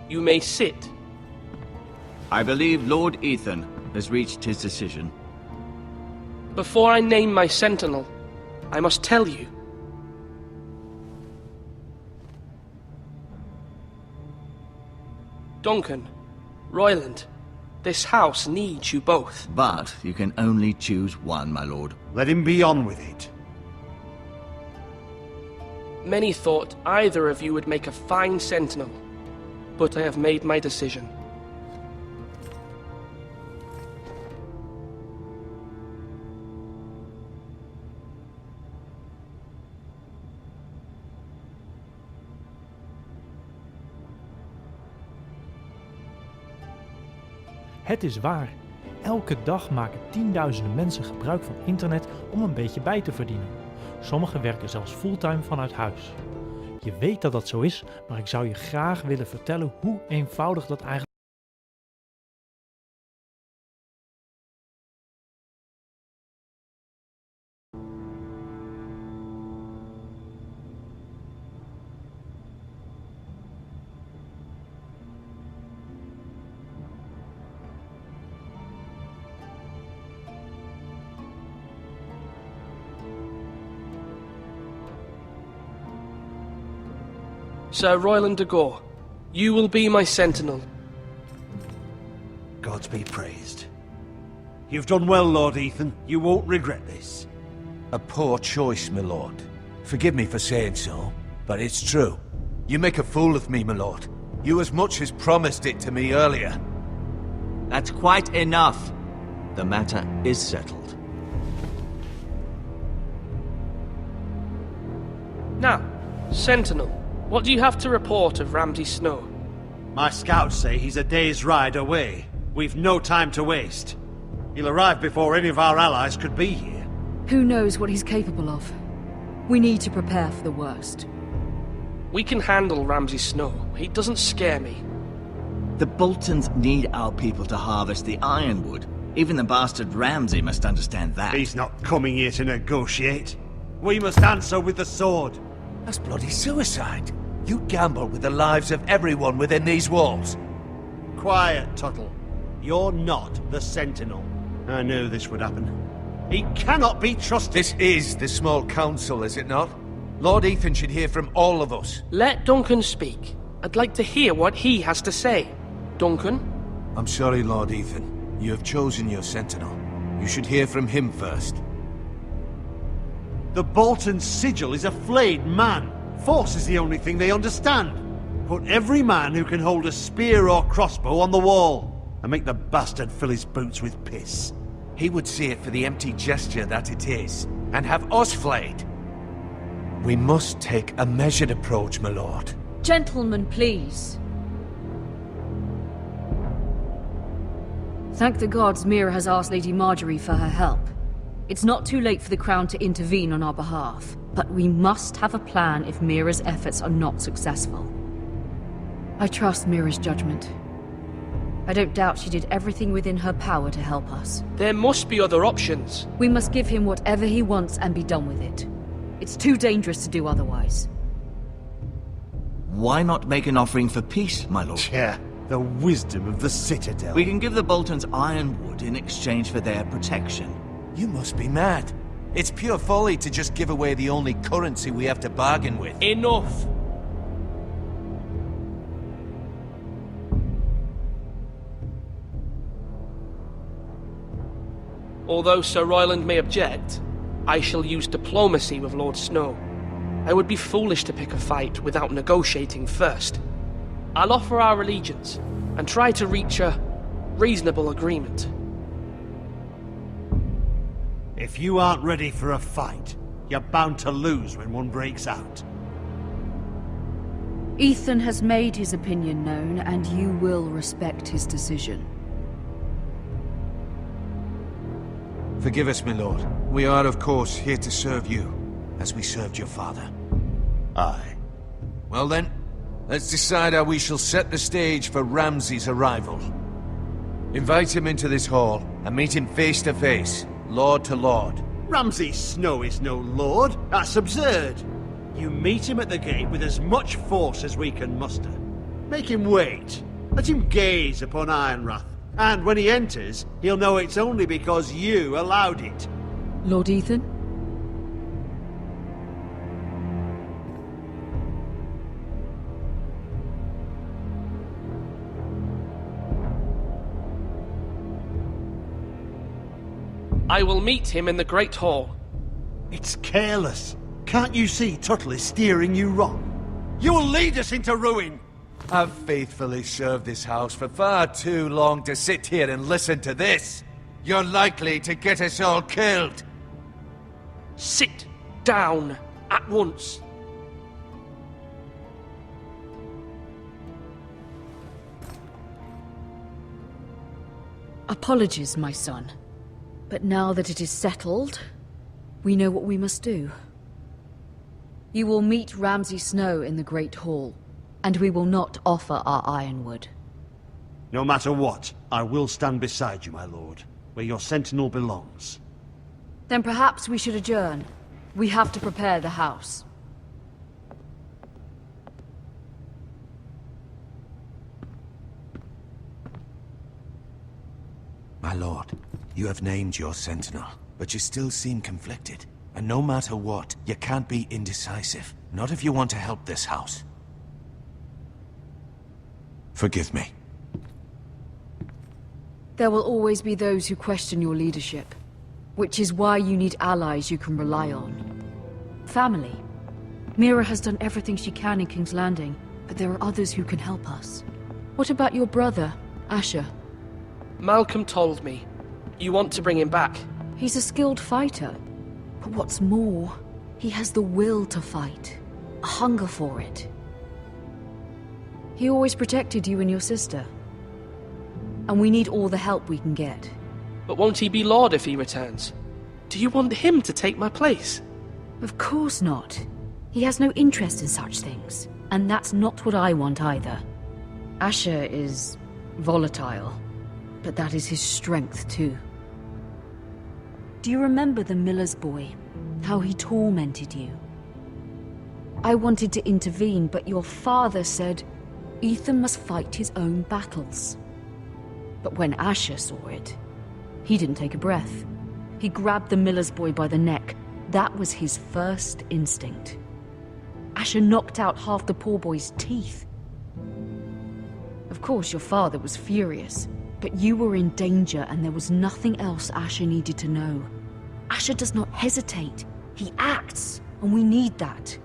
You may sit. I believe Lord Ethan has reached his decision. Before I name my sentinel, I must tell you. Duncan, Royland, this house needs you both. But you can only choose one, my lord. Let him be on with it. Many thought either of you would make a fine sentinel, but I have made my decision. Het is waar. Elke dag maken tienduizenden mensen gebruik van internet om een beetje bij te verdienen. Sommigen werken zelfs fulltime vanuit huis. Je weet dat dat zo is, maar ik zou je graag willen vertellen hoe eenvoudig dat eigenlijk Sir Royland de Gore, you will be my sentinel. Gods be praised. You've done well, Lord Ethan. You won't regret this. A poor choice, my lord. Forgive me for saying so, but it's true. You make a fool of me, my lord. You as much as promised it to me earlier. That's quite enough. The matter is settled. Now, sentinel, what do you have to report of Ramsay Snow? My scouts say he's a day's ride away. We've no time to waste. He'll arrive before any of our allies could be here. Who knows what he's capable of? We need to prepare for the worst. We can handle Ramsay Snow. He doesn't scare me. The Boltons need our people to harvest the ironwood. Even the bastard Ramsay must understand that. He's not coming here to negotiate. We must answer with the sword. That's bloody suicide. You gamble with the lives of everyone within these walls. Quiet, Tuttle. You're not the Sentinel. I knew this would happen. He cannot be trusted. This is the small council, is it not? Lord Ethan should hear from all of us. Let Duncan speak. I'd like to hear what he has to say. Duncan? I'm sorry, Lord Ethan. You have chosen your sentinel. You should hear from him first. The Bolton sigil is a flayed man. Force is the only thing they understand. Put every man who can hold a spear or crossbow on the wall, and make the bastard fill his boots with piss. He would see it for the empty gesture that it is, and have us flayed. We must take a measured approach, my lord. Gentlemen, please. Thank the gods Mira has asked Lady Marjorie for her help. It's not too late for the Crown to intervene on our behalf, but we must have a plan if Mira's efforts are not successful. I trust Mira's judgment. I don't doubt she did everything within her power to help us. There must be other options. We must give him whatever he wants and be done with it. It's too dangerous to do otherwise. Why not make an offering for peace, my lord? Yeah, the wisdom of the Citadel. We can give the Boltons ironwood in exchange for their protection. You must be mad. It's pure folly to just give away the only currency we have to bargain with. Enough! Although Sir Royland may object, I shall use diplomacy with Lord Snow. I would be foolish to pick a fight without negotiating first. I'll offer our allegiance and try to reach a reasonable agreement. If you aren't ready for a fight, you're bound to lose when one breaks out. Ethan has made his opinion known, and you will respect his decision. Forgive us, my lord. We are, of course, here to serve you, as we served your father. Aye. Well then, let's decide how we shall set the stage for Ramsay's arrival. Invite him into this hall, and meet him face to face, lord to lord. Ramsay Snow is no lord. That's absurd. You meet him at the gate with as much force as we can muster. Make him wait. Let him gaze upon Ironrath. And when he enters, he'll know it's only because you allowed it. Lord Ethan? I will meet him in the Great Hall. It's careless. Can't you see Tuttle is steering you wrong? You will lead us into ruin! I've faithfully served this house for far too long to sit here and listen to this. You're likely to get us all killed. Sit down at once. Apologies, my son. But now that it is settled, we know what we must do. You will meet Ramsay Snow in the Great Hall, and we will not offer our ironwood. No matter what, I will stand beside you, my lord, where your sentinel belongs. Then perhaps we should adjourn. We have to prepare the house. My lord, you have named your sentinel, but you still seem conflicted. And no matter what, you can't be indecisive. Not if you want to help this house. Forgive me. There will always be those who question your leadership, which is why you need allies you can rely on. Family. Mira has done everything she can in King's Landing, but there are others who can help us. What about your brother, Asher? Malcolm told me. You want to bring him back? He's a skilled fighter. But what's more, he has the will to fight. A hunger for it. He always protected you and your sister. And we need all the help we can get. But won't he be Lord if he returns? Do you want him to take my place? Of course not. He has no interest in such things. And that's not what I want either. Asher is volatile. But that is his strength too. Do you remember the miller's boy? How he tormented you? I wanted to intervene, but your father said Ethan must fight his own battles. But when Asher saw it, he didn't take a breath. He grabbed the miller's boy by the neck. That was his first instinct. Asher knocked out half the poor boy's teeth. Of course, your father was furious, but you were in danger and there was nothing else Asher needed to know. Asher does not hesitate. He acts, and we need that.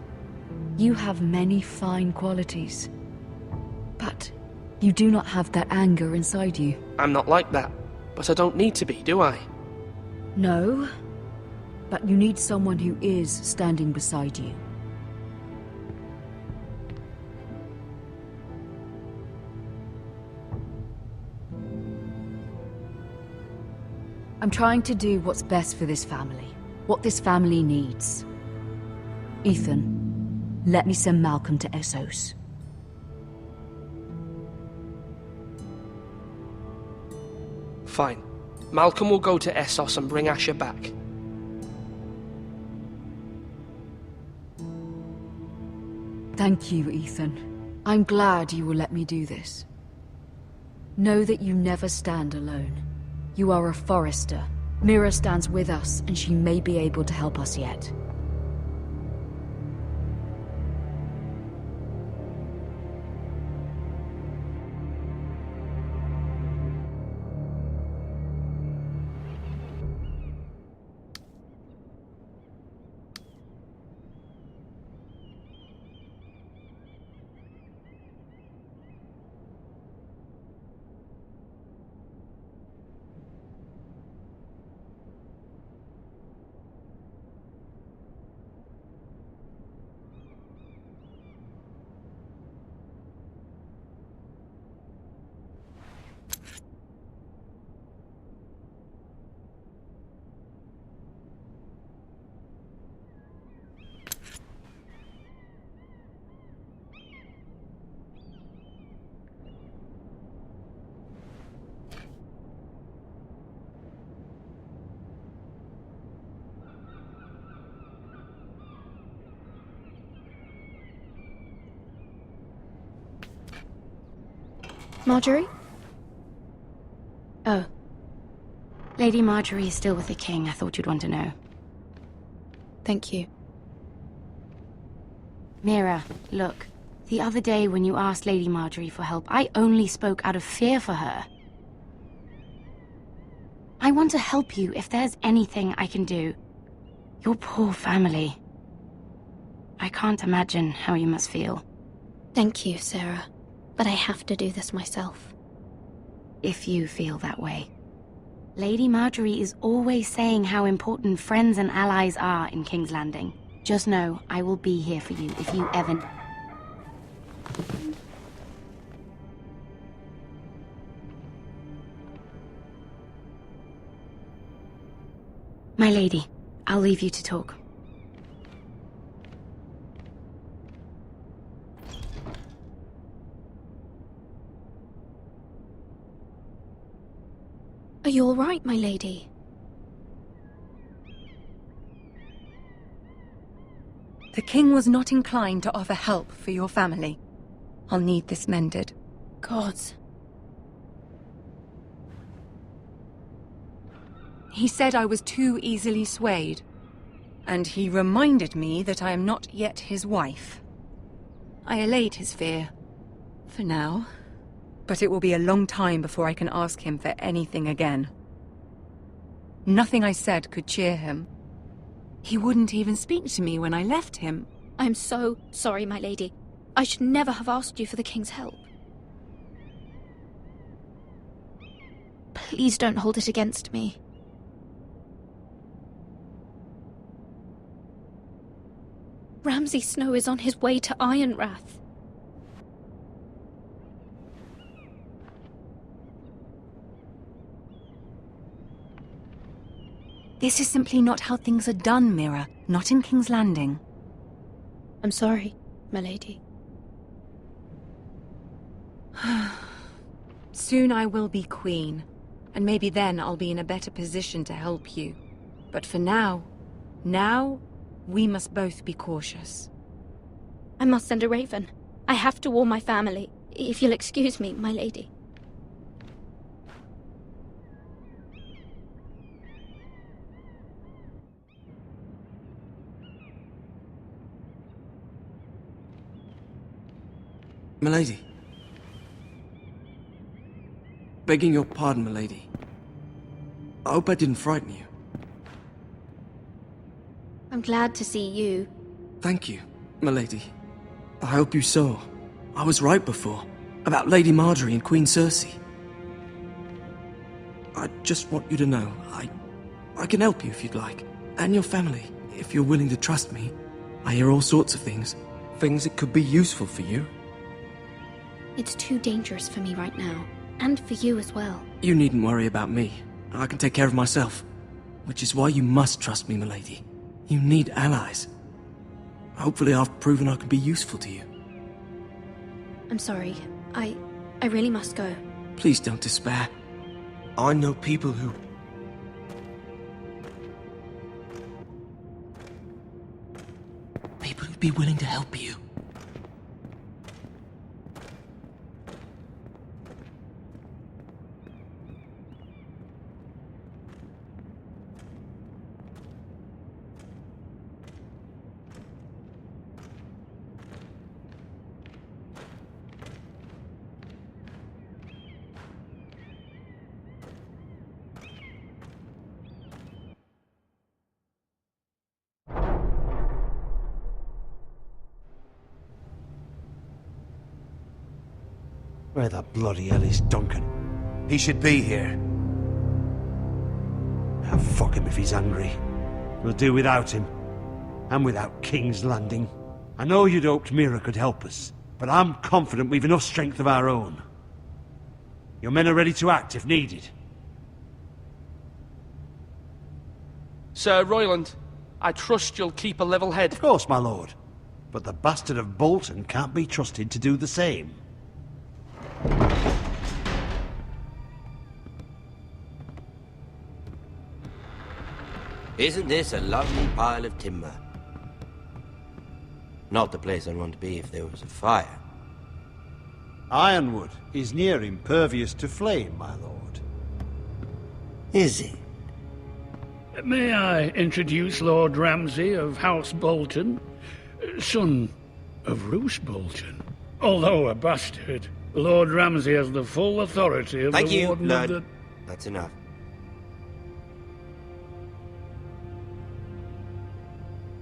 You have many fine qualities. But you do not have that anger inside you. I'm not like that, but I don't need to be, do I? No, but you need someone who is standing beside you. I'm trying to do what's best for this family. What this family needs. Ethan, let me send Malcolm to Essos. Fine. Malcolm will go to Essos and bring Asher back. Thank you, Ethan. I'm glad you will let me do this. Know that you never stand alone. You are a Forrester. Mira stands with us, and she may be able to help us yet. Marjorie? Oh. Lady Marjorie is still with the king. I thought you'd want to know. Thank you. Mira, look. The other day when you asked Lady Marjorie for help, I only spoke out of fear for her. I want to help you if there's anything I can do. Your poor family. I can't imagine how you must feel. Thank you, Sarah. But I have to do this myself. If you feel that way. Lady Marjorie is always saying how important friends and allies are in King's Landing. Just know, I will be here for you if you ever... My lady, I'll leave you to talk. Are you all right, my lady? The king was not inclined to offer help for your family. I'll need this mended. Gods. He said I was too easily swayed. And he reminded me that I am not yet his wife. I allayed his fear. For now. But it will be a long time before I can ask him for anything again. Nothing I said could cheer him. He wouldn't even speak to me when I left him. I'm so sorry, my lady. I should never have asked you for the king's help. Please don't hold it against me. Ramsay Snow is on his way to Ironrath. This is simply not how things are done, Mira. Not in King's Landing. I'm sorry, my lady. Soon I will be queen, and maybe then I'll be in a better position to help you. But for now, we must both be cautious. I must send a raven. I have to warn my family. If you'll excuse me, my lady. Milady. Begging your pardon, milady. I hope I didn't frighten you. I'm glad to see you. Thank you, milady. I hope you saw. I was right before. About Lady Marjorie and Queen Cersei. I just want you to know, I can help you if you'd like. And your family, if you're willing to trust me. I hear all sorts of things. Things that could be useful for you. It's too dangerous for me right now. And for you as well. You needn't worry about me. I can take care of myself. Which is why you must trust me, milady. You need allies. Hopefully I've proven I can be useful to you. I'm sorry. I really must go. Please don't despair. I know people who... People who'd be willing to help you. Where the bloody hell is Duncan? He should be here. Ah, fuck him if he's angry. We'll do without him. And without King's Landing. I know you'd hoped Mira could help us, but I'm confident we've enough strength of our own. Your men are ready to act if needed. Sir Royland, I trust you'll keep a level head. Of course, my lord. But the bastard of Bolton can't be trusted to do the same. Isn't this a lovely pile of timber? Not the place I'd want to be if there was a fire. Ironwood is near impervious to flame, my lord. Is it? May I introduce Lord Ramsay of House Bolton, son of Roose Bolton? Although a bastard, Lord Ramsay has the full authority of Thank the you, Warden Lord. of the... That's enough.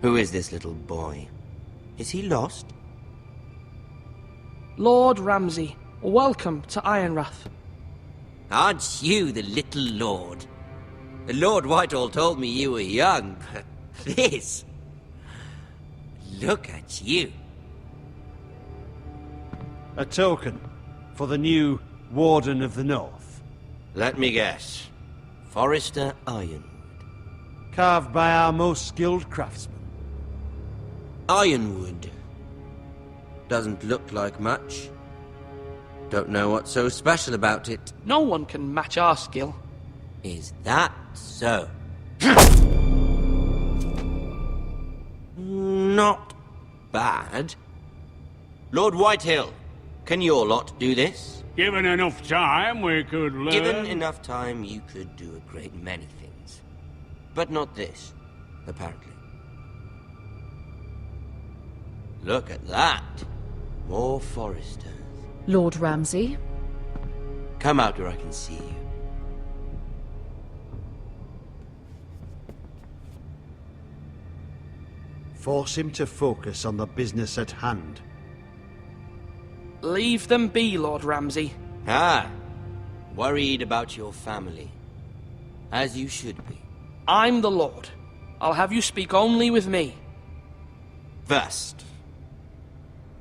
Who is this little boy? Is he lost? Lord Ramsay, welcome to Ironrath. Aren't you the little lord? Lord Whitehall told me you were young, but this... Look at you. A token for the new Warden of the North. Let me guess. Forrester Ironwood. Carved by our most skilled craftsmen. Ironwood. Doesn't look like much. Don't know what's so special about it. No one can match our skill. Is that so? Not bad. Lord Whitehill, can your lot do this? Given enough time, we could learn... Given enough time, you could do a great many things. But not this, apparently. Look at that. More Forresters. Lord Ramsay? Come out where I can see you. Force him to focus on the business at hand. Leave them be, Lord Ramsay. Ah, worried about your family. As you should be. I'm the Lord. I'll have you speak only with me. First,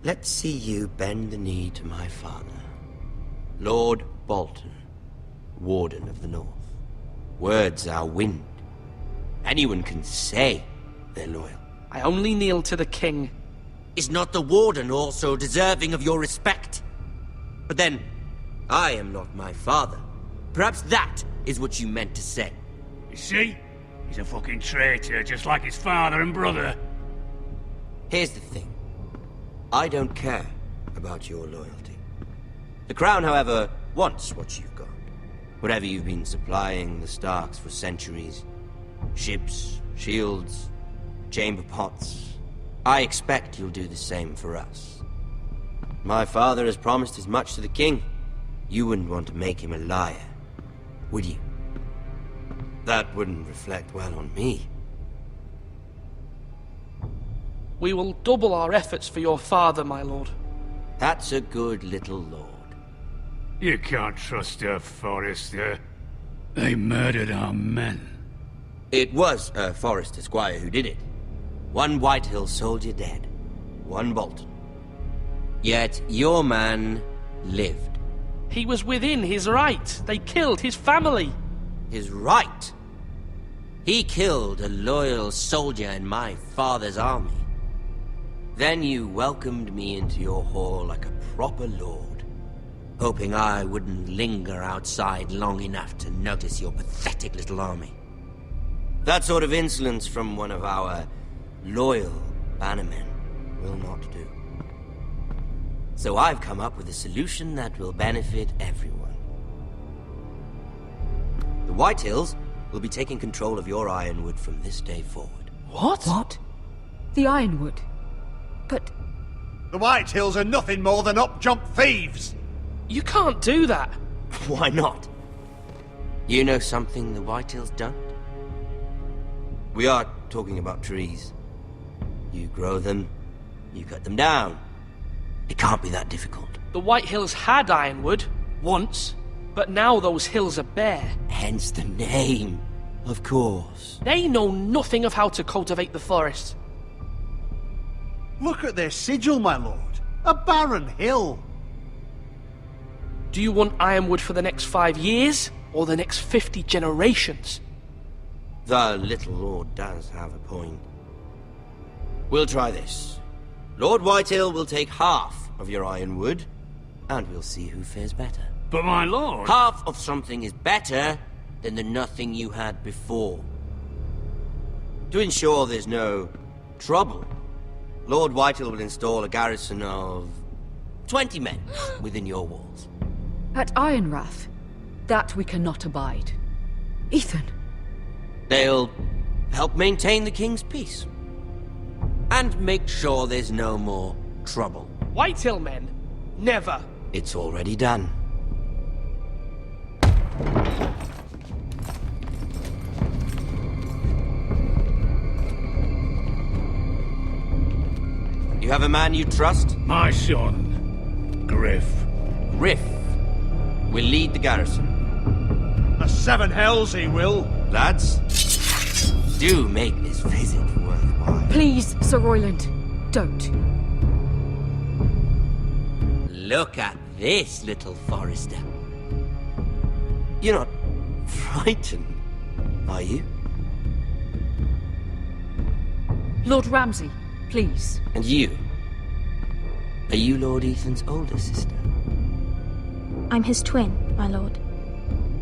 let's see you bend the knee to my father, Lord Bolton, Warden of the North. Words are wind. Anyone can say they're loyal. I only kneel to the king. Is not the Warden also deserving of your respect? But then, I am not my father. Perhaps that is what you meant to say. You see? He's a fucking traitor, just like his father and brother. Here's the thing. I don't care about your loyalty. The Crown, however, wants what you've got. Whatever you've been supplying the Starks for centuries. Ships, shields, chamber pots. I expect you'll do the same for us. My father has promised as much to the king. You wouldn't want to make him a liar, would you? That wouldn't reflect well on me. We will double our efforts for your father, my lord. That's a good little lord. You can't trust her, Forrester. They murdered our men. It was a Forrester squire who did it. One Whitehill soldier dead. One Bolton. Yet your man lived. He was within his right. They killed his family. His right? He killed a loyal soldier in my father's army. Then you welcomed me into your hall like a proper lord, hoping I wouldn't linger outside long enough to notice your pathetic little army. That sort of insolence from one of our loyal bannermen will not do. So I've come up with a solution that will benefit everyone. The Whitehills will be taking control of your Ironwood from this day forward. What? What? The Ironwood? But... The Whitehills are nothing more than up-jump thieves! You can't do that. Why not? You know something the Whitehills don't? We are talking about trees. You grow them, you cut them down. It can't be that difficult. The Whitehills had Ironwood, once, but now those hills are bare. Hence the name, of course. They know nothing of how to cultivate the forest. Look at their sigil, my lord. A barren hill. Do you want Ironwood for the next 5 years, or the next 50 generations? The little lord does have a point. We'll try this. Lord Whitehill will take half of your Ironwood, and we'll see who fares better. But my lord... Half of something is better than the nothing you had before. To ensure there's no trouble, Lord Whitehill will install a garrison of 20 men within your walls. At Ironrath, that we cannot abide. Ethan. They'll help maintain the king's peace. And make sure there's no more trouble. Whitehill men? Never. It's already done. You have a man you trust? My son, Griff. Griff will lead the garrison. The seven hells he will. Lads, do make this visit worthwhile. Please, Sir Royland, don't. Look at this, little Forrester. You're not frightened, are you? Lord Ramsay, please. And you? Are you Lord Ethan's older sister? I'm his twin, my lord.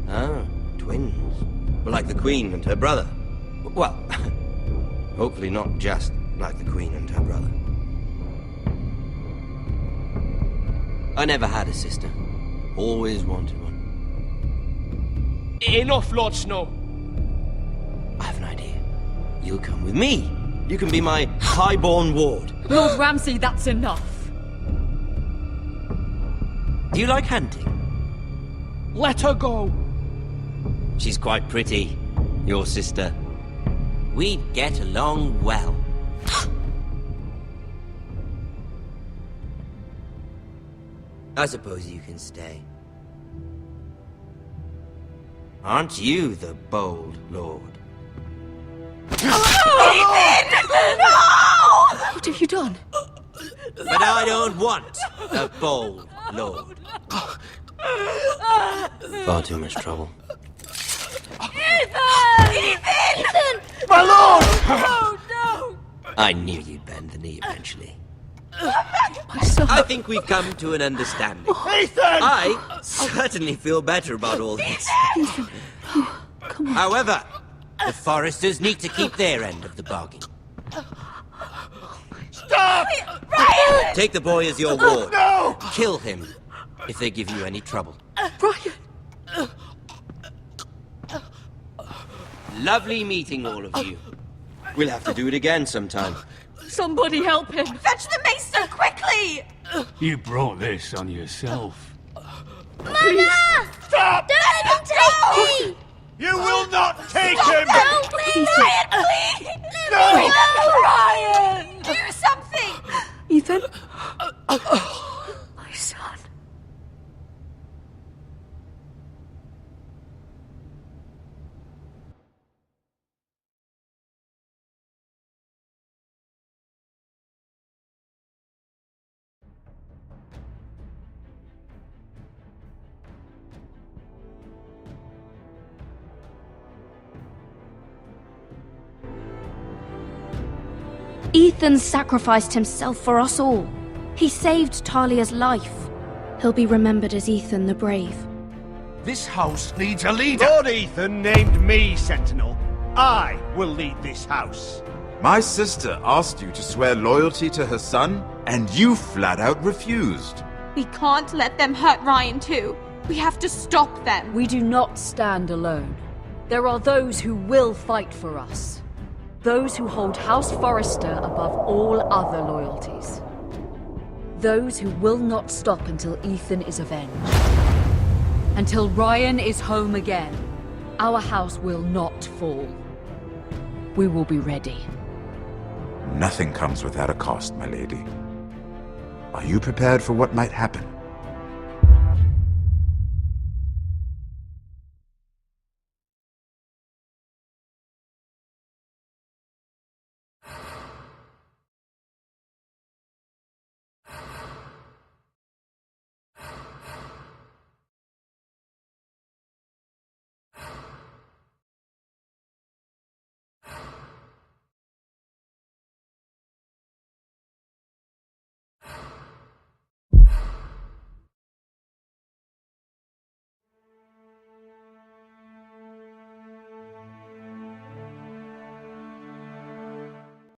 Ah, twins. Like the Queen and her brother. Well, hopefully not just like the Queen and her brother. I never had a sister. Always wanted one. Enough, Lord Snow. I have an idea. You'll come with me. You can be my highborn ward. Lord Ramsay, that's enough. Do you like hunting? Let her go. She's quite pretty, your sister. We'd get along well. I suppose you can stay. Aren't you the bold lord? What have you done? But I don't want a bold lord. Far too much trouble. Ethan! My lord! Oh, no! I knew you'd bend the knee eventually. My son. I think we've come to an understanding. Ethan! I certainly feel better about all this. Ethan. Oh, come on. However, the Forresters need to keep their end of the bargain. Stop! Ryan! Take the boy as your ward. No! Kill him if they give you any trouble. Ryan! Lovely meeting all of you. We'll have to do it again sometime. Somebody help him! Fetch the maester, quickly! You brought this on yourself. Mama! Stop! Don't let him take me! You will not take Stop, him! no, please! Ryan, please! No! Ryan! Do something! Ethan? My son. Ethan sacrificed himself for us all. He saved Talia's life. He'll be remembered as Ethan the Brave. This house needs a leader. Lord Ethan named me Sentinel. I will lead this house. My sister asked you to swear loyalty to her son, and you flat out refused. We can't let them hurt Ryan too. We have to stop them. We do not stand alone. There are those who will fight for us. Those who hold House Forrester above all other loyalties. Those who will not stop until Ethan is avenged. Until Ryan is home again, our house will not fall. We will be ready. Nothing comes without a cost, my lady. Are you prepared for what might happen?